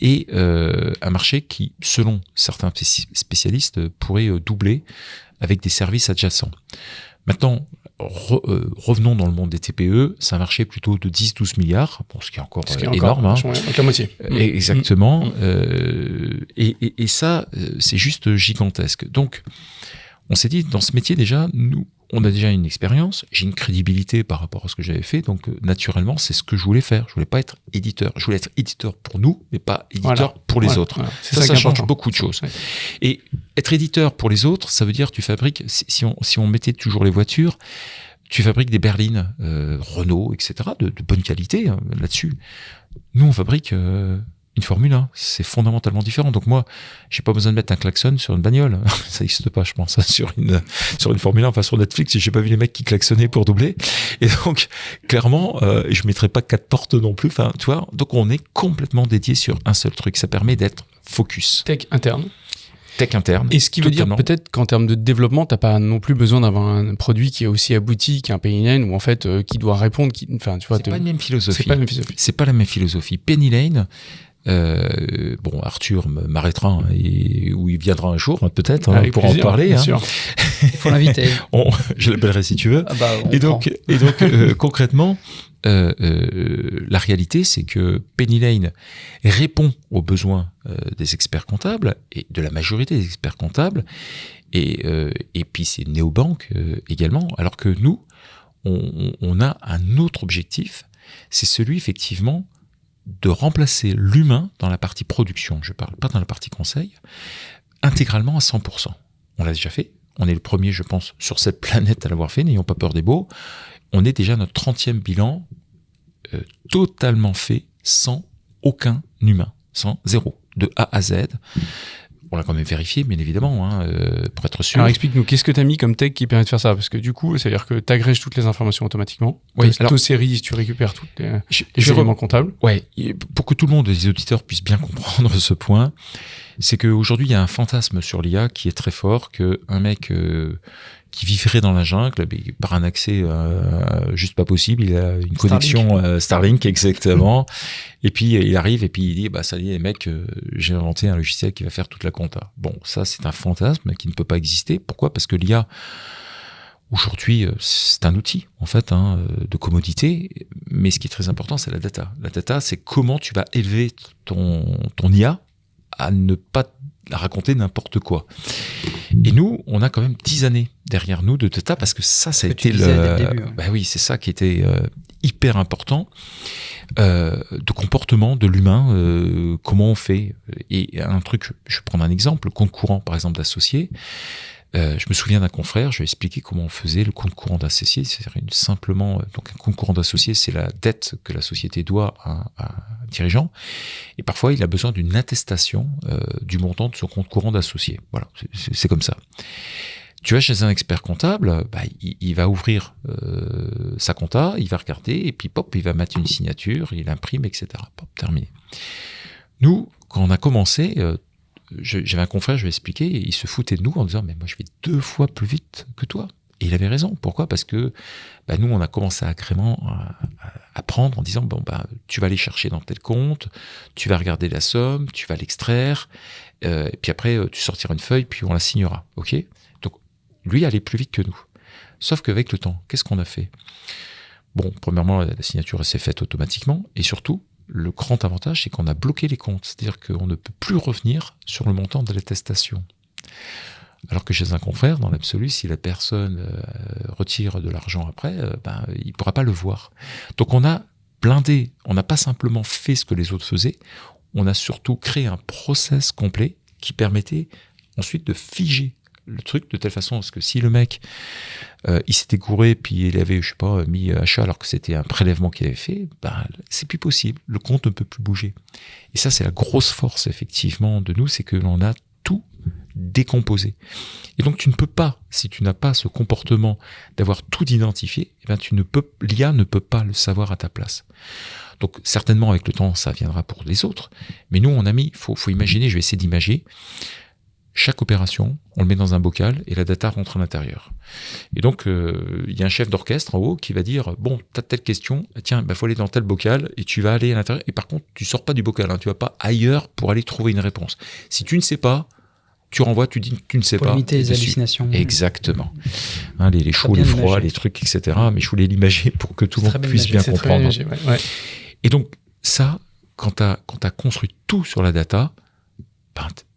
Et un marché qui, selon certains spécialistes, pourrait doubler avec des services adjacents. Maintenant, revenons dans le monde des TPE. C'est un marché plutôt de 10-12 milliards, bon, ce qui est encore énorme. Encore, donc la moitié. Exactement. Et ça, c'est juste gigantesque. Donc, on s'est dit, dans ce métier, déjà, nous, on a déjà une expérience, j'ai une crédibilité par rapport à ce que j'avais fait, donc naturellement, c'est ce que je voulais faire. Je voulais pas être éditeur. Je voulais être éditeur pour nous, mais pas éditeur pour les autres. Voilà. Ça change beaucoup de choses. Ouais. Et être éditeur pour les autres, ça veut dire tu fabriques, si on mettait toujours les voitures, tu fabriques des berlines, Renault, etc., de bonne qualité là-dessus. Nous, on fabrique... une Formule 1, c'est fondamentalement différent. Donc moi, j'ai pas besoin de mettre un klaxon sur une bagnole. Ça n'existe pas, je pense, hein, sur une Formule 1. Enfin, sur Netflix, j'ai pas vu les mecs qui klaxonnaient pour doubler. Et donc, clairement, je mettrais pas 4 portes non plus. Enfin, tu vois. Donc, on est complètement dédié sur un seul truc. Ça permet d'être focus. Tech interne. Et ce qui veut dire peut-être qu'en termes de développement, t'as pas non plus besoin d'avoir un produit qui est aussi abouti qu'un Penny Lane, ou en fait, qui doit répondre, enfin, tu vois. C'est pas la même philosophie. C'est pas la même philosophie. Penny Lane, Arthur m'arrêtera ou il viendra un jour peut-être pour plaisir, en parler. Hein. Il faut l'inviter. Je l'appellerai si tu veux. Et donc concrètement, la réalité, c'est que Penny Lane répond aux besoins des experts comptables et de la majorité des experts comptables, et puis c'est une néobanque également. Alors que nous, on a un autre objectif, c'est celui effectivement de remplacer l'humain dans la partie production, je parle pas dans la partie conseil, intégralement à 100%. On l'a déjà fait, on est le premier, je pense, sur cette planète à l'avoir fait, n'ayons pas peur des mots. On est déjà notre 30e bilan totalement fait sans aucun humain, sans zéro, de A à Z. On l'a quand même vérifié, bien évidemment, hein, pour être sûr. Alors explique-nous, qu'est-ce que tu as mis comme tech qui permet de faire ça? Parce que du coup, c'est-à-dire que tu agrèges toutes les informations automatiquement. Oui, alors, séries, tu récupères toutes les éléments comptables. Ouais, pour que tout le monde, les auditeurs, puissent bien comprendre ce point, c'est qu'aujourd'hui, il y a un fantasme sur l'IA qui est très fort, qu'un mec qui vivrait dans la jungle, par un accès juste pas possible, il a une connexion Starlink, exactement, et puis il arrive et puis il dit, ça y est les mecs, j'ai inventé un logiciel qui va faire toute la compta. Bon, ça c'est un fantasme qui ne peut pas exister. Pourquoi? Parce que l'IA, aujourd'hui, c'est un outil, en fait, de commodité, mais ce qui est très important, c'est la data. La data, c'est comment tu vas élever ton IA à ne pas raconter n'importe quoi. Et nous, on a quand même 10 années derrière nous de data, parce que ça a été début, hein. Oui, c'est ça qui était hyper important, de comportement de l'humain, comment on fait. Et un truc, je vais prendre un exemple, le compte courant, par exemple, d'associé. Je me souviens d'un confrère, je lui ai expliqué comment on faisait le compte courant d'associé. C'est-à-dire simplement, donc un compte courant d'associé, c'est la dette que la société doit à un dirigeant. Et parfois, il a besoin d'une attestation du montant de son compte courant d'associé. Voilà, c'est comme ça. Tu vas chez un expert comptable, il va ouvrir sa compta, il va regarder, et puis pop, il va mettre une signature, il imprime, etc. Pop, terminé. Nous, quand on a commencé, j'avais un confrère, je vais expliquer, il se foutait de nous en disant « mais moi je vais 2 fois plus vite que toi ». Et il avait raison. Pourquoi ? Parce que nous, on a commencé à apprendre en disant bon tu vas aller chercher dans tel compte, tu vas regarder la somme, tu vas l'extraire, et puis après tu sortiras une feuille, puis on la signera. Ok ? Donc lui allait plus vite que nous. Sauf qu'avec le temps, qu'est-ce qu'on a fait ? Bon, premièrement, la signature s'est faite automatiquement, et surtout, le grand avantage, c'est qu'on a bloqué les comptes. C'est-à-dire qu'on ne peut plus revenir sur le montant de l'attestation. Alors que chez un confrère, dans l'absolu, si la personne retire de l'argent après, il ne pourra pas le voir. Donc on a blindé, on n'a pas simplement fait ce que les autres faisaient, on a surtout créé un process complet qui permettait ensuite de figer le truc de telle façon à ce que si le mec il s'était gouré puis il avait mis achat alors que c'était un prélèvement qu'il avait fait, c'est plus possible, le compte ne peut plus bouger. Et ça c'est la grosse force effectivement de nous, c'est que l'on a tout décomposé. Et donc tu ne peux pas, si tu n'as pas ce comportement d'avoir tout identifié, l'IA ne peut pas le savoir à ta place. Donc certainement avec le temps ça viendra pour les autres, mais nous on a mis, faut imaginer, je vais essayer d'imager. Chaque opération, on le met dans un bocal et la data rentre à l'intérieur. Et donc, il y a un chef d'orchestre en haut qui va dire « Bon, tu as telle question, tiens, faut aller dans tel bocal et tu vas aller à l'intérieur. Et par contre, tu sors pas du bocal, tu vas pas ailleurs pour aller trouver une réponse. Si tu ne sais pas, tu renvoies, tu dis tu ne sais pas. Pour limiter les hallucinations. Exactement. Les chauds, les froids, les trucs, etc. Mais je voulais l'imager pour que tout le monde puisse bien comprendre. Imagé, ouais. Et donc, ça, quand tu as construit tout sur la data,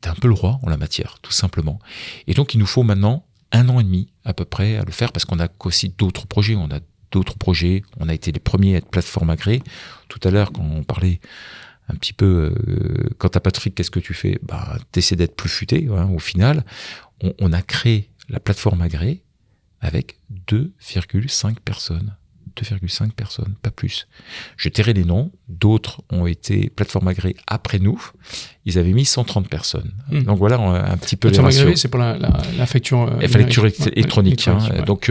t'es un peu le roi en la matière, tout simplement. Et donc, il nous faut maintenant 1 an et demi à peu près à le faire parce qu'on a aussi d'autres projets. On a été les premiers à être plateforme agréée. Tout à l'heure, quand on parlait un petit peu, quand t'as pas de fric, qu'est-ce que tu fais ? T'essaies d'être plus futé. Au final, on a créé la plateforme agréée avec 2,5 personnes. 2,5 personnes, pas plus. Je tairai les noms. D'autres ont été plateforme agréée après nous. Ils avaient mis 130 personnes. Donc voilà un petit peu les ratios. Agréée, c'est pour la facture électronique. Ouais. Donc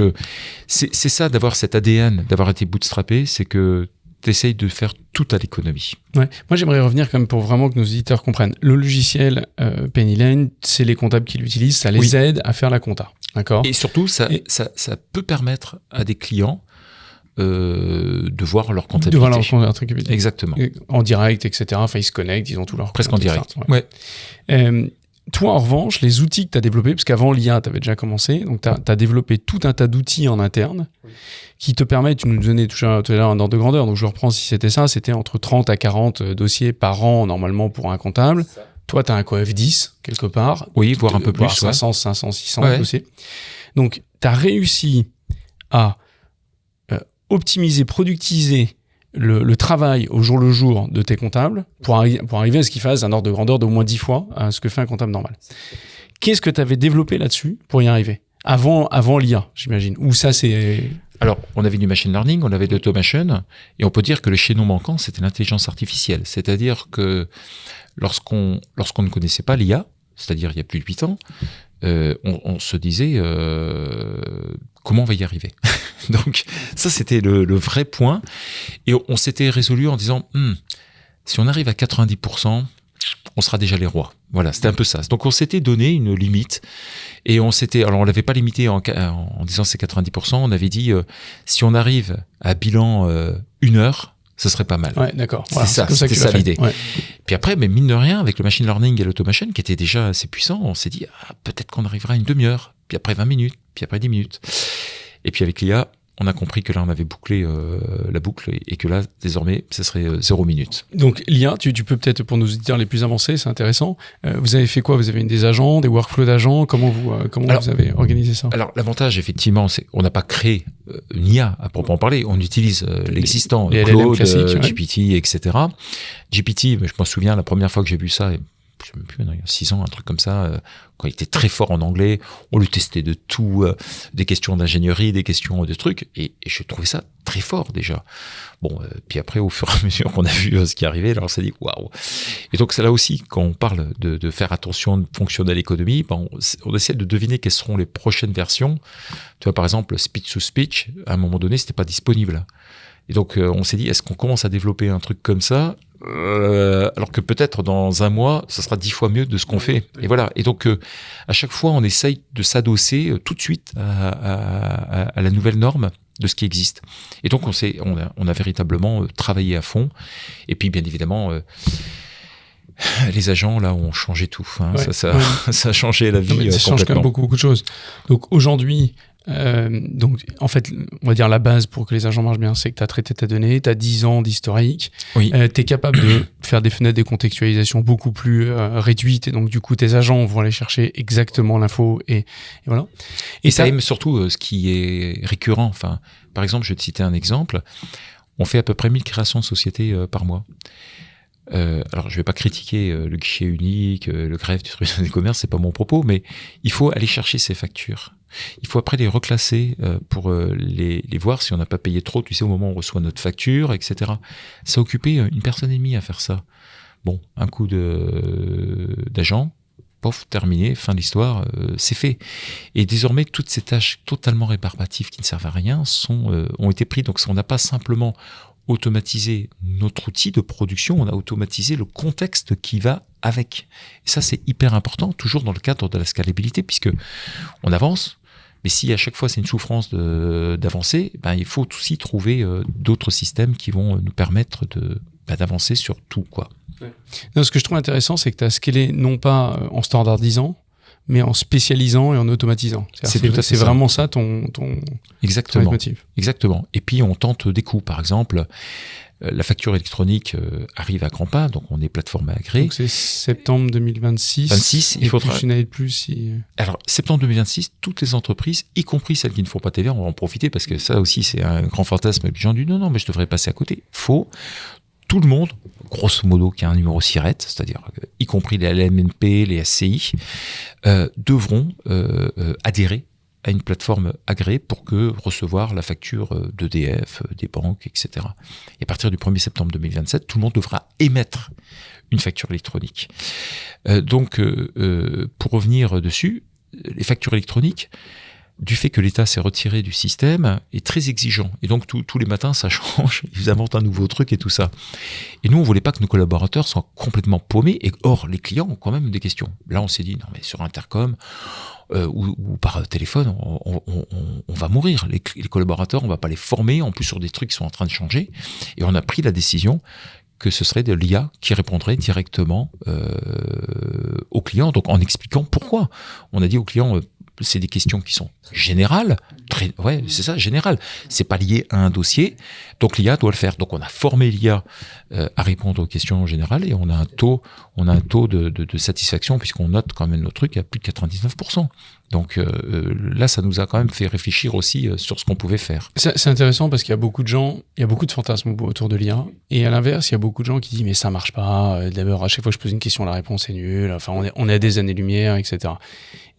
c'est ça d'avoir cet ADN, d'avoir été bootstrappé, c'est que t'essayes de faire tout à l'économie. Ouais. Moi, j'aimerais revenir quand même pour vraiment que nos auditeurs comprennent. Le logiciel Penny Lane, c'est les comptables qui l'utilisent, ça les aide à faire la compta. D'accord ? Et surtout, ça peut permettre à des clients de voir leur comptabilité. De voir leur comptabilité. Exactement. En direct, etc. Enfin, ils se connectent, ils ont tout leur... Presque en direct. Ça, ouais. Toi, en revanche, les outils que tu as développés, parce qu'avant l'IA, tu avais déjà commencé, donc tu as développé tout un tas d'outils en interne qui te permettent, tu nous donnais tout à l'heure un ordre de grandeur, donc je reprends si c'était ça, c'était entre 30 à 40 dossiers par an normalement pour un comptable. Toi, tu as un coef 10 quelque part. Oui, voire un peu plus. 500, 500, 600 dossiers. Donc, tu as réussi à optimiser, productiser le travail au jour le jour de tes comptables pour arriver à ce qu'ils fassent un ordre de grandeur d'au moins 10 fois à ce que fait un comptable normal. Qu'est-ce que tu avais développé là-dessus pour y arriver ? Avant l'IA, j'imagine. Ou ça, c'est... Alors, on avait du machine learning, on avait de l'automation, et on peut dire que le chaînon manquant, c'était l'intelligence artificielle. C'est-à-dire que lorsqu'on ne connaissait pas l'IA, c'est-à-dire il y a plus de 8 ans, on se disait comment on va y arriver. Donc ça c'était le vrai point, et on s'était résolu en disant si on arrive à 90%, on sera déjà les rois. Voilà, c'était un peu ça. Donc on s'était donné une limite, et on l'avait pas limité en disant c'est 90%, on avait dit si on arrive à bilan 1 heure, ce serait pas mal. Ouais, d'accord. Voilà, c'était ça l'idée. Ouais. Puis après, mais mine de rien, avec le machine learning et l'automation qui était déjà assez puissant, on s'est dit peut-être qu'on arrivera à une demi-heure, puis après 20 minutes, puis après 10 minutes. Et puis avec l'IA, on a compris que là, on avait bouclé la boucle, et que là, désormais, ce serait 0 minute. Donc l'IA, tu peux peut-être, pour nos auditeurs les plus avancés, c'est intéressant. Vous avez fait quoi ? Vous avez des agents, des workflows d'agents ? Comment vous avez organisé ça ? Alors l'avantage, effectivement, c'est qu'on n'a pas créé une IA à proprement parler. On utilise l'existant, les Claude, classiques, GPT, etc. GPT, je m'en souviens, la première fois que j'ai vu ça, je sais même plus, il y a 6 ans, un truc comme ça, quand il était très fort en anglais, on lui testait de tout, des questions d'ingénierie, des questions de trucs, et je trouvais ça très fort déjà. Bon, puis après, au fur et à mesure qu'on a vu ce qui arrivait, alors on s'est dit waouh. Et donc c'est là aussi, quand on parle de faire attention, de fonctionnelle économie, on essaie de deviner quelles seront les prochaines versions. Tu vois, par exemple, speech to speech, à un moment donné, c'était pas disponible. Et donc on s'est dit, est-ce qu'on commence à développer un truc comme ça, alors que peut-être dans un mois, ça sera 10 fois mieux de ce qu'on fait. Et voilà. Et donc à chaque fois, on essaye de s'adosser tout de suite à la nouvelle norme de ce qui existe. Et donc on a véritablement travaillé à fond. Et puis bien évidemment, les agents là ont changé tout. Hein. Ouais. Ça a changé la vie ça change quand complètement. même beaucoup de choses. Donc aujourd'hui, donc en fait, on va dire la base pour que les agents marchent bien, c'est que tu as traité ta donnée, tu as 10 ans d'historique, Oui. tu es capable de faire des fenêtres de contextualisation beaucoup plus réduites, et donc du coup tes agents vont aller chercher exactement l'info, et voilà. Et ça aime surtout ce qui est récurrent. Enfin, par exemple, je vais te citer un exemple. On fait à peu près 1000 créations de sociétés par mois. Alors, je vais pas critiquer le guichet unique, le greffe du tribunal des commerces, c'est pas mon propos, mais il faut aller chercher ces factures. Il faut après les reclasser pour les voir si on n'a pas payé trop, tu sais, au moment où on reçoit notre facture, etc. Ça a occupé 1 personne et demie à faire ça. Bon, un coup d'agent, pof, terminé, fin de l'histoire, c'est fait. Et désormais, toutes ces tâches totalement réparbatives qui ne servent à rien ont été prises. Donc, on n'a pas simplement automatisé notre outil de production, on a automatisé le contexte qui va avec. Et ça, c'est hyper important, toujours dans le cadre de la scalabilité, puisque on avance, mais si à chaque fois c'est une souffrance d'avancer, il faut aussi trouver d'autres systèmes qui vont nous permettre d'avancer sur tout, quoi. Ouais. Non, ce que je trouve intéressant, c'est que tu as scalé non pas en standardisant, mais en spécialisant et en automatisant. C'est vraiment ça ton Exactement. motif. Exactement. Et puis on tente des coups. Par exemple, la facture électronique arrive à grands pas, donc on est plateforme agréée. Donc c'est septembre 2026. 26, il faudra plus une année de plus. Si... Alors septembre 2026, toutes les entreprises, y compris celles qui ne font pas TVA, on va en profiter parce que ça aussi c'est un grand fantasme. Les gens disent non, mais je devrais passer à côté. Faux. Tout le monde, grosso modo, qui a un numéro SIRET, c'est-à-dire y compris les LMNP, les SCI, devront adhérer à une plateforme agréée pour recevoir la facture d'EDF, des banques, etc. Et à partir du 1er septembre 2027, tout le monde devra émettre une facture électronique. Donc, pour revenir dessus, les factures électroniques, du fait que l'État s'est retiré du système, est très exigeant. Et donc, tous les matins, ça change. Ils inventent un nouveau truc et tout ça. Et nous, on voulait pas que nos collaborateurs soient complètement paumés. Et or, les clients ont quand même des questions. Là, on s'est dit, non, mais sur Intercom ou par téléphone, on va mourir. Les collaborateurs, on va pas les former, en plus sur des trucs qui sont en train de changer. Et on a pris la décision que ce serait de l'IA qui répondrait directement aux clients. Donc, en expliquant pourquoi. On a dit aux clients... c'est des questions qui sont générales, c'est ça, générales. C'est pas lié à un dossier, donc l'IA doit le faire. Donc on a formé l'IA à répondre aux questions générales et on a un taux de satisfaction puisqu'on note quand même nos trucs à plus de 99%. Donc là, ça nous a quand même fait réfléchir aussi sur ce qu'on pouvait faire. C'est intéressant parce qu'il y a beaucoup de gens, il y a beaucoup de fantasmes autour de l'IA, et à l'inverse, il y a beaucoup de gens qui disent mais ça marche pas. D'abord, à chaque fois que je pose une question, la réponse est nulle. Enfin, on est à des années-lumière, etc.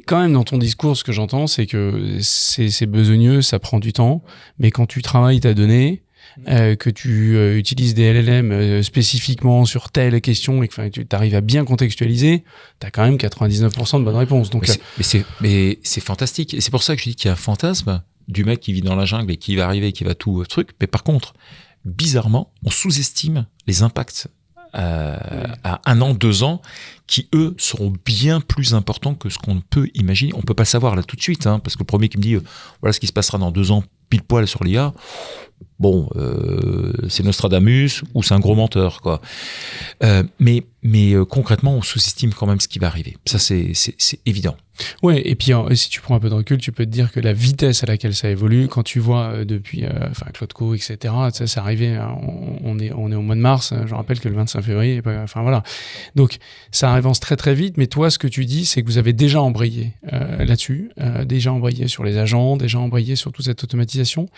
Quand même, dans ton discours, ce que j'entends, c'est que c'est besogneux, ça prend du temps, mais quand tu travailles ta donnée, que tu utilises des LLM spécifiquement sur telle question et que tu arrives à bien contextualiser, tu as quand même 99% de bonnes réponses. Donc, mais c'est fantastique. Et c'est pour ça que je dis qu'il y a un fantasme du mec qui vit dans la jungle et qui va arriver, qui va tout truc. Mais par contre, bizarrement, on sous-estime les impacts à 1 an, 2 ans, qui eux seront bien plus importants que ce qu'on peut imaginer. On peut pas le savoir là tout de suite, parce que le premier qui me dit voilà ce qui se passera dans 2 ans pile poil sur l'IA, bon, c'est Nostradamus ou c'est un gros menteur, quoi. Mais concrètement, on sous-estime quand même ce qui va arriver. Ça, c'est évident. Ouais, et puis si tu prends un peu de recul, tu peux te dire que la vitesse à laquelle ça évolue, quand tu vois depuis Cloudco, etc., c'est arrivé, on est au mois de mars, je rappelle que le 25 février, enfin voilà. Donc ça avance très très vite, mais toi, ce que tu dis, c'est que vous avez déjà embrayé là-dessus, déjà embrayé sur les agents, déjà embrayé sur toute cette automatisation.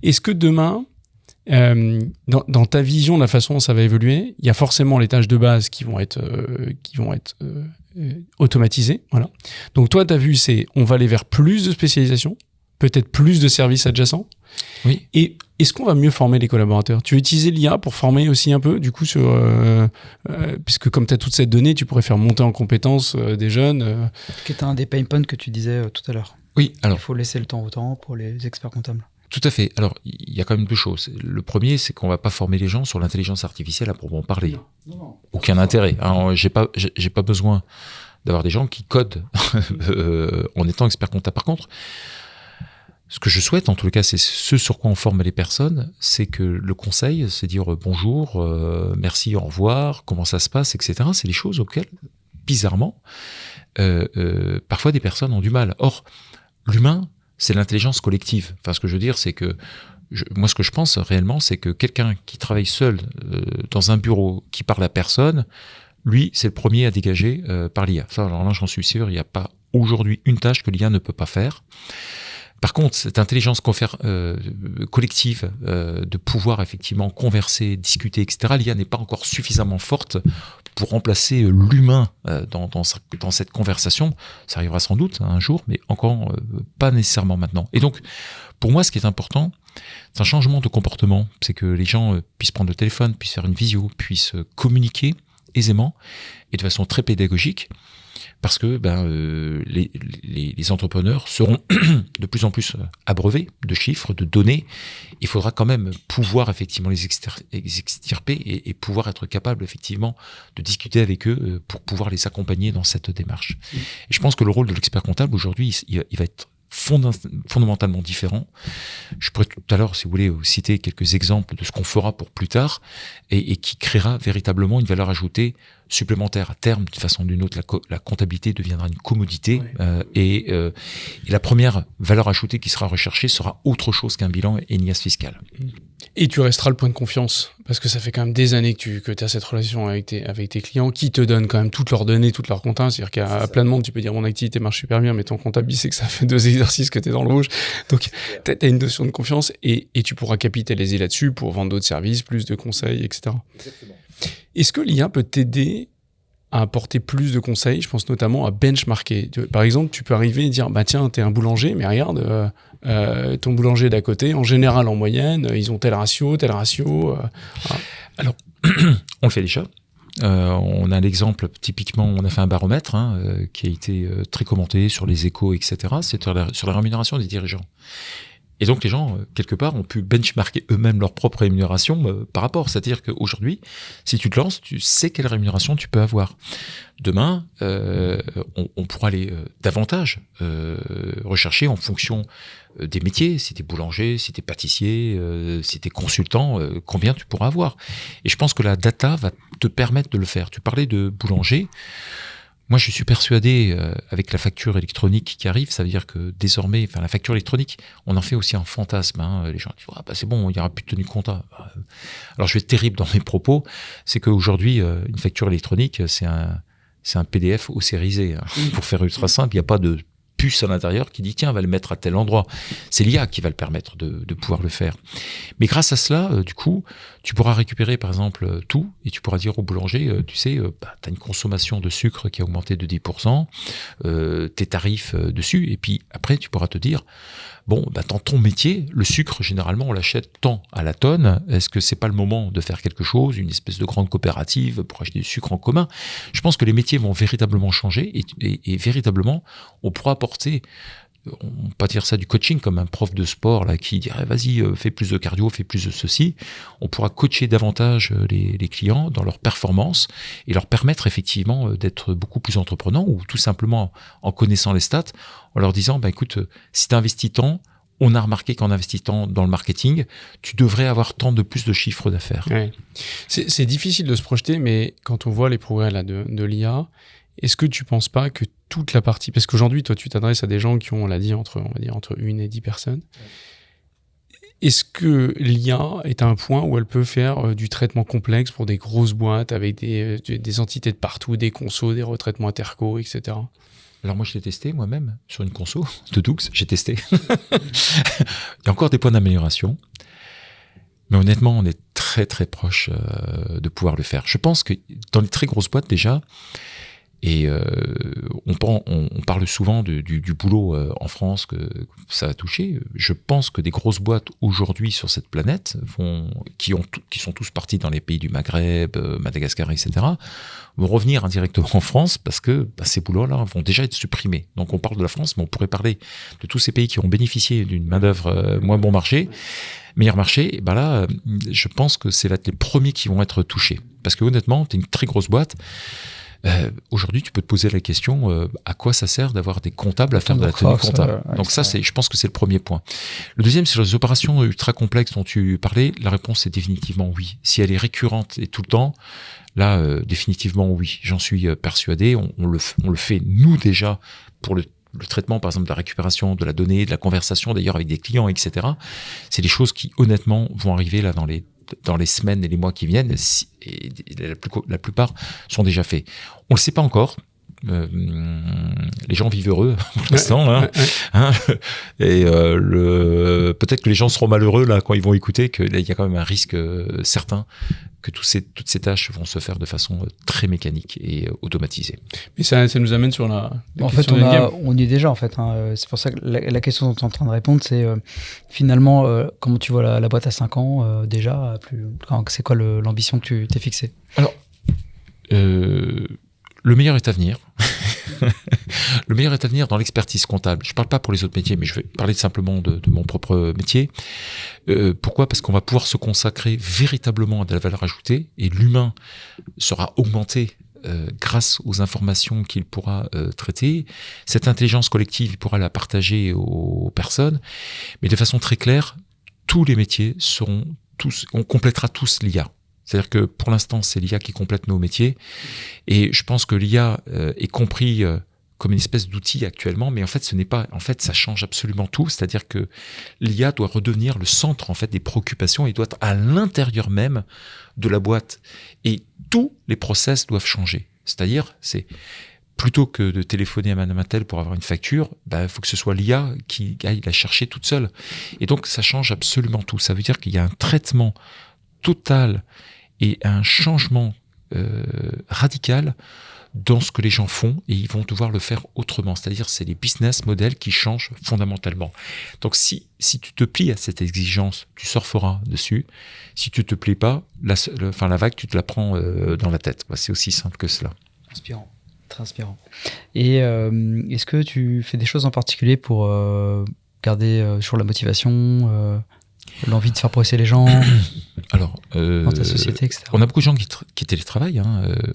Est-ce que demain, Dans ta vision de la façon dont ça va évoluer, il y a forcément les tâches de base qui vont être automatisées. Voilà. Donc toi, tu as vu, on va aller vers plus de spécialisation, peut-être plus de services adjacents. Oui. Et est-ce qu'on va mieux former les collaborateurs ? Tu as utilisé l'IA pour former aussi un peu, du coup, puisque comme tu as toute cette donnée, tu pourrais faire monter en compétences des jeunes. Qui est un des pain points que tu disais tout à l'heure. Oui, alors. Il faut laisser le temps au temps pour les experts comptables. Tout à fait. Alors, il y a quand même deux choses. Le premier, c'est qu'on va pas former les gens sur l'intelligence artificielle à proprement parler. Non. Aucun intérêt. Alors, j'ai pas besoin d'avoir des gens qui codent en étant expert comptable. Par contre, ce que je souhaite, en tout cas, c'est ce sur quoi on forme les personnes, c'est que le conseil, c'est dire bonjour, merci, au revoir, comment ça se passe, etc. C'est des choses auxquelles, bizarrement, parfois des personnes ont du mal. Or, l'humain, c'est l'intelligence collective. Enfin, ce que je veux dire, c'est que moi, ce que je pense réellement, c'est que quelqu'un qui travaille seul dans un bureau, qui parle à personne, lui, c'est le premier à dégager par l'IA. Ça, alors là, j'en suis sûr, il n'y a pas aujourd'hui une tâche que l'IA ne peut pas faire. Par contre, cette intelligence collective de pouvoir effectivement converser, discuter, etc., l'IA n'est pas encore suffisamment forte pour remplacer l'humain dans cette conversation. Ça arrivera sans doute un jour, mais encore pas nécessairement maintenant. Et donc, pour moi, ce qui est important, c'est un changement de comportement. C'est que les gens puissent prendre le téléphone, puissent faire une visio, puissent communiquer aisément et de façon très pédagogique. Parce que les entrepreneurs seront de plus en plus abreuvés de chiffres, de données. Il faudra quand même pouvoir effectivement les extirper et pouvoir être capable effectivement de discuter avec eux pour pouvoir les accompagner dans cette démarche. Et je pense que le rôle de l'expert comptable aujourd'hui, il va être fondamentalement différent. Je pourrais tout à l'heure, si vous voulez, citer quelques exemples de ce qu'on fera pour plus tard et qui créera véritablement une valeur ajoutée supplémentaire. À terme, d'une façon ou d'une autre, la comptabilité deviendra une commodité et la première valeur ajoutée qui sera recherchée sera autre chose qu'un bilan et une liasse fiscale. Et tu resteras le point de confiance, parce que ça fait quand même des années que tu as cette relation avec tes clients qui te donnent quand même toutes leurs données, toutes leurs comptes. C'est-à-dire qu'à plein de monde, tu peux dire mon activité marche super bien, mais ton comptable sait que ça fait 2 exercices que tu es dans le rouge. Donc, tu as une notion de confiance et tu pourras capitaliser là-dessus pour vendre d'autres services, plus de conseils, etc. Exactement. Est-ce que l'IA peut t'aider à apporter plus de conseils? Je pense notamment à benchmarker. Par exemple, tu peux arriver et dire, bah tiens, t'es un boulanger, mais regarde, ton boulanger d'à côté, en général, en moyenne, ils ont tel ratio. Alors, on le fait déjà. On a l'exemple, typiquement, on a fait un baromètre qui a été très commenté sur les échos, etc. C'est sur la rémunération des dirigeants. Et donc les gens, quelque part, ont pu benchmarker eux-mêmes leur propre rémunération par rapport. C'est-à-dire qu'aujourd'hui, si tu te lances, tu sais quelle rémunération tu peux avoir. Demain, on pourra aller davantage rechercher en fonction des métiers. Si tu es boulanger, si tu es pâtissier, si tu es consultant, combien tu pourras avoir. Et je pense que la data va te permettre de le faire. Tu parlais de boulanger. Moi, je suis persuadé, avec la facture électronique qui arrive, ça veut dire que désormais, la facture électronique, on en fait aussi un fantasme. Les gens disent, c'est bon, il n'y aura plus de tenue de compta. Alors, je vais être terrible dans mes propos, c'est qu'aujourd'hui, une facture électronique, c'est un PDF ossérisé. Pour faire ultra simple, il n'y a pas de puce à l'intérieur qui dit tiens, on va le mettre à tel endroit. C'est l'IA qui va le permettre de pouvoir le faire. Mais grâce à cela, du coup, tu pourras récupérer par exemple tout et tu pourras dire au boulanger, tu sais, tu as une consommation de sucre qui a augmenté de 10%, tes tarifs dessus, et puis après tu pourras te dire, bon, dans ton métier, le sucre, généralement, on l'achète tant à la tonne. Est-ce que c'est pas le moment de faire quelque chose, une espèce de grande coopérative pour acheter du sucre en commun? Je pense que les métiers vont véritablement changer et véritablement, on pourra apporter, on peut pas dire ça du coaching comme un prof de sport là qui dirait vas-y, fais plus de cardio, fais plus de ceci. On pourra coacher davantage les clients dans leur performance et leur permettre effectivement d'être beaucoup plus entreprenants ou tout simplement en connaissant les stats, en leur disant écoute, si tu investis tant, on a remarqué qu'en investissant dans le marketing, tu devrais avoir tant de plus de chiffre d'affaires. Ouais. C'est difficile de se projeter, mais quand on voit les progrès là de l'IA, est-ce que tu penses pas que toute la partie, parce qu'aujourd'hui, toi, tu t'adresses à des gens qui ont, on va dire, entre 1 et 10 personnes. Est-ce que l'IA est à un point où elle peut faire du traitement complexe pour des grosses boîtes avec des entités de partout, des consos, des retraitements interco, etc. Alors moi, je l'ai testé moi-même sur une conso de Doux, j'ai testé. Il y a encore des points d'amélioration. Mais honnêtement, on est très très proche de pouvoir le faire. Je pense que dans les très grosses boîtes déjà, et on parle souvent du boulot en France que ça a touché. Je pense que des grosses boîtes aujourd'hui sur cette planète qui sont tous partis dans les pays du Maghreb, Madagascar, etc., vont revenir indirectement en France parce que ces boulots-là vont déjà être supprimés. Donc on parle de la France, mais on pourrait parler de tous ces pays qui ont bénéficié d'une main-d'œuvre moins bon marché, meilleur marché. Et ben là, je pense que c'est les premiers qui vont être touchés. Parce que honnêtement, tu es une très grosse boîte. Aujourd'hui, tu peux te poser la question à quoi ça sert d'avoir des comptables à faire de la tenue comptable. Donc ça, je pense que c'est le premier point. Le deuxième, c'est les opérations ultra complexes dont tu parlais. La réponse est définitivement oui. Si elle est récurrente et tout le temps, là, définitivement oui. J'en suis persuadé. On le fait nous déjà pour le traitement, par exemple, de la récupération de la donnée, de la conversation d'ailleurs avec des clients, etc. C'est des choses qui honnêtement vont arriver là dans les semaines et les mois qui viennent, et la plupart sont déjà faits. On ne le sait pas encore. Les gens vivent heureux pour l'instant, et peut-être que les gens seront malheureux là quand ils vont écouter qu'il y a quand même un risque certain que toutes ces tâches vont se faire de façon très mécanique et automatisée. Mais ça nous amène sur la en fait, on y est déjà en fait. C'est pour ça que la question dont tu es en train de répondre, c'est finalement comment tu vois la boîte à 5 ans déjà. C'est quoi l'ambition que tu t'es fixée? Alors, le meilleur est à venir. Le meilleur est à venir dans l'expertise comptable. Je ne parle pas pour les autres métiers, mais je vais parler simplement de mon propre métier. Pourquoi ? Parce qu'on va pouvoir se consacrer véritablement à de la valeur ajoutée et l'humain sera augmenté grâce aux informations qu'il pourra traiter. Cette intelligence collective, il pourra la partager aux personnes. Mais de façon très claire, tous les métiers on complétera tous l'IA. C'est-à-dire que pour l'instant, c'est l'IA qui complète nos métiers. Et je pense que l'IA est compris comme une espèce d'outil actuellement, mais en fait, ça change absolument tout. C'est-à-dire que l'IA doit redevenir le centre en fait des préoccupations et doit être à l'intérieur même de la boîte. Et tous les process doivent changer. C'est-à-dire, plutôt que de téléphoner à Madame Attel pour avoir une facture, il faut que ce soit l'IA qui aille la chercher toute seule. Et donc, ça change absolument tout. Ça veut dire qu'il y a un traitement total et un changement radical dans ce que les gens font, et ils vont devoir le faire autrement. C'est-à-dire, c'est les business models qui changent fondamentalement. Donc, si tu te plies à cette exigence, tu surferas dessus. Si tu te plais pas, la vague, tu te la prends dans la tête. C'est aussi simple que cela. Inspirant, très inspirant. Et est-ce que tu fais des choses en particulier pour garder sur la motivation, l'envie de faire progresser les gens alors, dans ta société, etc. On a beaucoup de gens qui télétravaillent.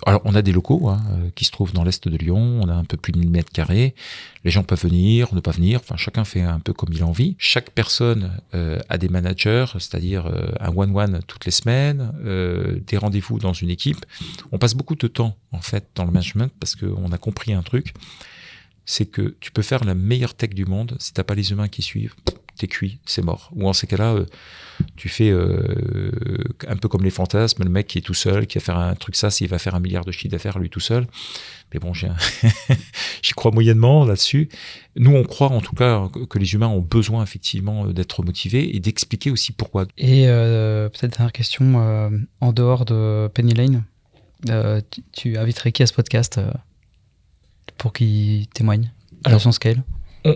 Alors, on a des locaux qui se trouvent dans l'est de Lyon. On a un peu plus de 1000 mètres carrés. Les gens peuvent venir, ne pas venir. Enfin, chacun fait un peu comme il a envie. Chaque personne a des managers, c'est-à-dire un one-one toutes les semaines, des rendez-vous dans une équipe. On passe beaucoup de temps, en fait, dans le management parce qu'on a compris un truc. C'est que tu peux faire la meilleure tech du monde. Si t'as pas les humains qui suivent, t'es cuit, c'est mort. Ou en ces cas-là, tu fais un peu comme les fantasmes, le mec qui est tout seul, qui va faire un truc s'il va faire 1 milliard de chiffre d'affaires lui tout seul. Mais bon, j'y crois moyennement là-dessus. Nous, on croit en tout cas que les humains ont besoin effectivement d'être motivés et d'expliquer aussi pourquoi. Et peut-être dernière question, en dehors de Penny Lane, tu inviterais qui à ce podcast pour qu'il témoigne à son scale? Il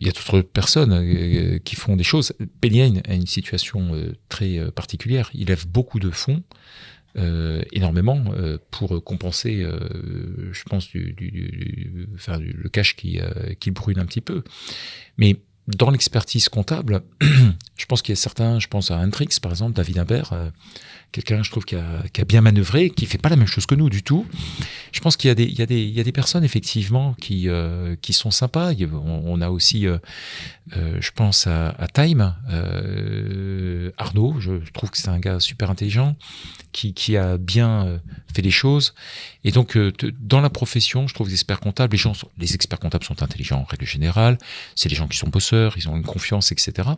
y a d'autres personnes qui font des choses. Penny Lane a une situation très particulière. Il lève beaucoup de fonds, énormément, pour compenser, je pense, le cash qui brûle un petit peu. Mais dans l'expertise comptable, je pense qu'il y a certains, je pense à Hendrix, par exemple, David Imbert, quelqu'un, je trouve, qui a bien manœuvré, qui fait pas la même chose que nous du tout. Je pense qu'il y a des personnes, effectivement, qui sont sympas. On a aussi, je pense à Time, Arnaud, je trouve que c'est un gars super intelligent, qui a bien fait les choses. Et donc, dans la profession, je trouve les experts comptables, les experts comptables sont intelligents en règle générale. C'est les gens qui sont bosseurs, ils ont une confiance, etc.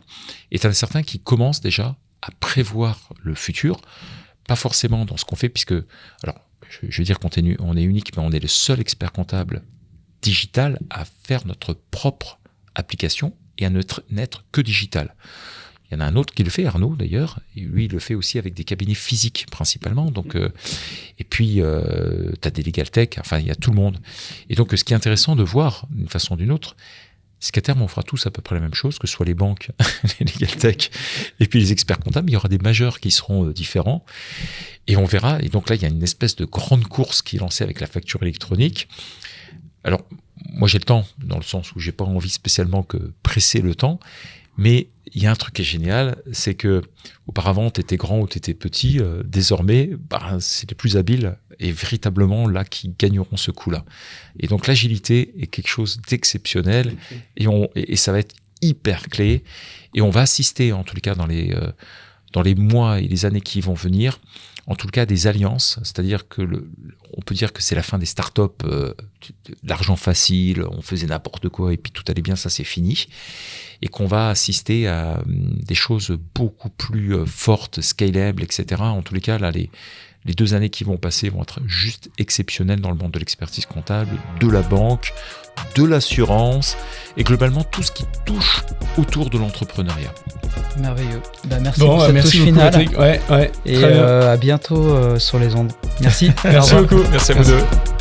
Et tu as certains qui commencent déjà à prévoir le futur, pas forcément dans ce qu'on fait, puisque, alors, je veux dire qu'on est unique, mais on est le seul expert comptable digital à faire notre propre application et à n'être que digital. Il y en a un autre qui le fait, Arnaud d'ailleurs, et lui il le fait aussi avec des cabinets physiques principalement. Donc, et puis tu as des Legal Tech, enfin il y a tout le monde. Et donc ce qui est intéressant de voir d'une façon ou d'une autre, c'est qu'à terme on fera tous à peu près la même chose, que ce soit les banques, les Legal Tech, et puis les experts comptables. Il y aura des majeurs qui seront différents, et on verra. Et donc là il y a une espèce de grande course qui est lancée avec la facture électronique. Alors moi j'ai le temps, dans le sens où j'ai pas envie spécialement que presser le temps. Mais il y a un truc qui est génial, c'est que auparavant tu étais grand ou tu étais petit, désormais c'est les plus habiles et véritablement là qui gagneront ce coup-là. Et donc l'agilité est quelque chose d'exceptionnel et ça va être hyper clé, et on va assister en tous les cas dans les mois et les années qui vont venir, en tout cas des alliances, c'est-à-dire que on peut dire que c'est la fin des startups, l'argent facile, on faisait n'importe quoi et puis tout allait bien, ça c'est fini, et qu'on va assister à des choses beaucoup plus fortes, scalables, etc. En tous les cas, là, les 2 années qui vont passer vont être juste exceptionnelles dans le monde de l'expertise comptable, de la banque, de l'assurance et globalement tout ce qui touche autour de l'entrepreneuriat. Merveilleux. Merci pour cette touche finale. Ouais, et à bientôt sur les ondes. Merci. Merci beaucoup. Merci à vous deux.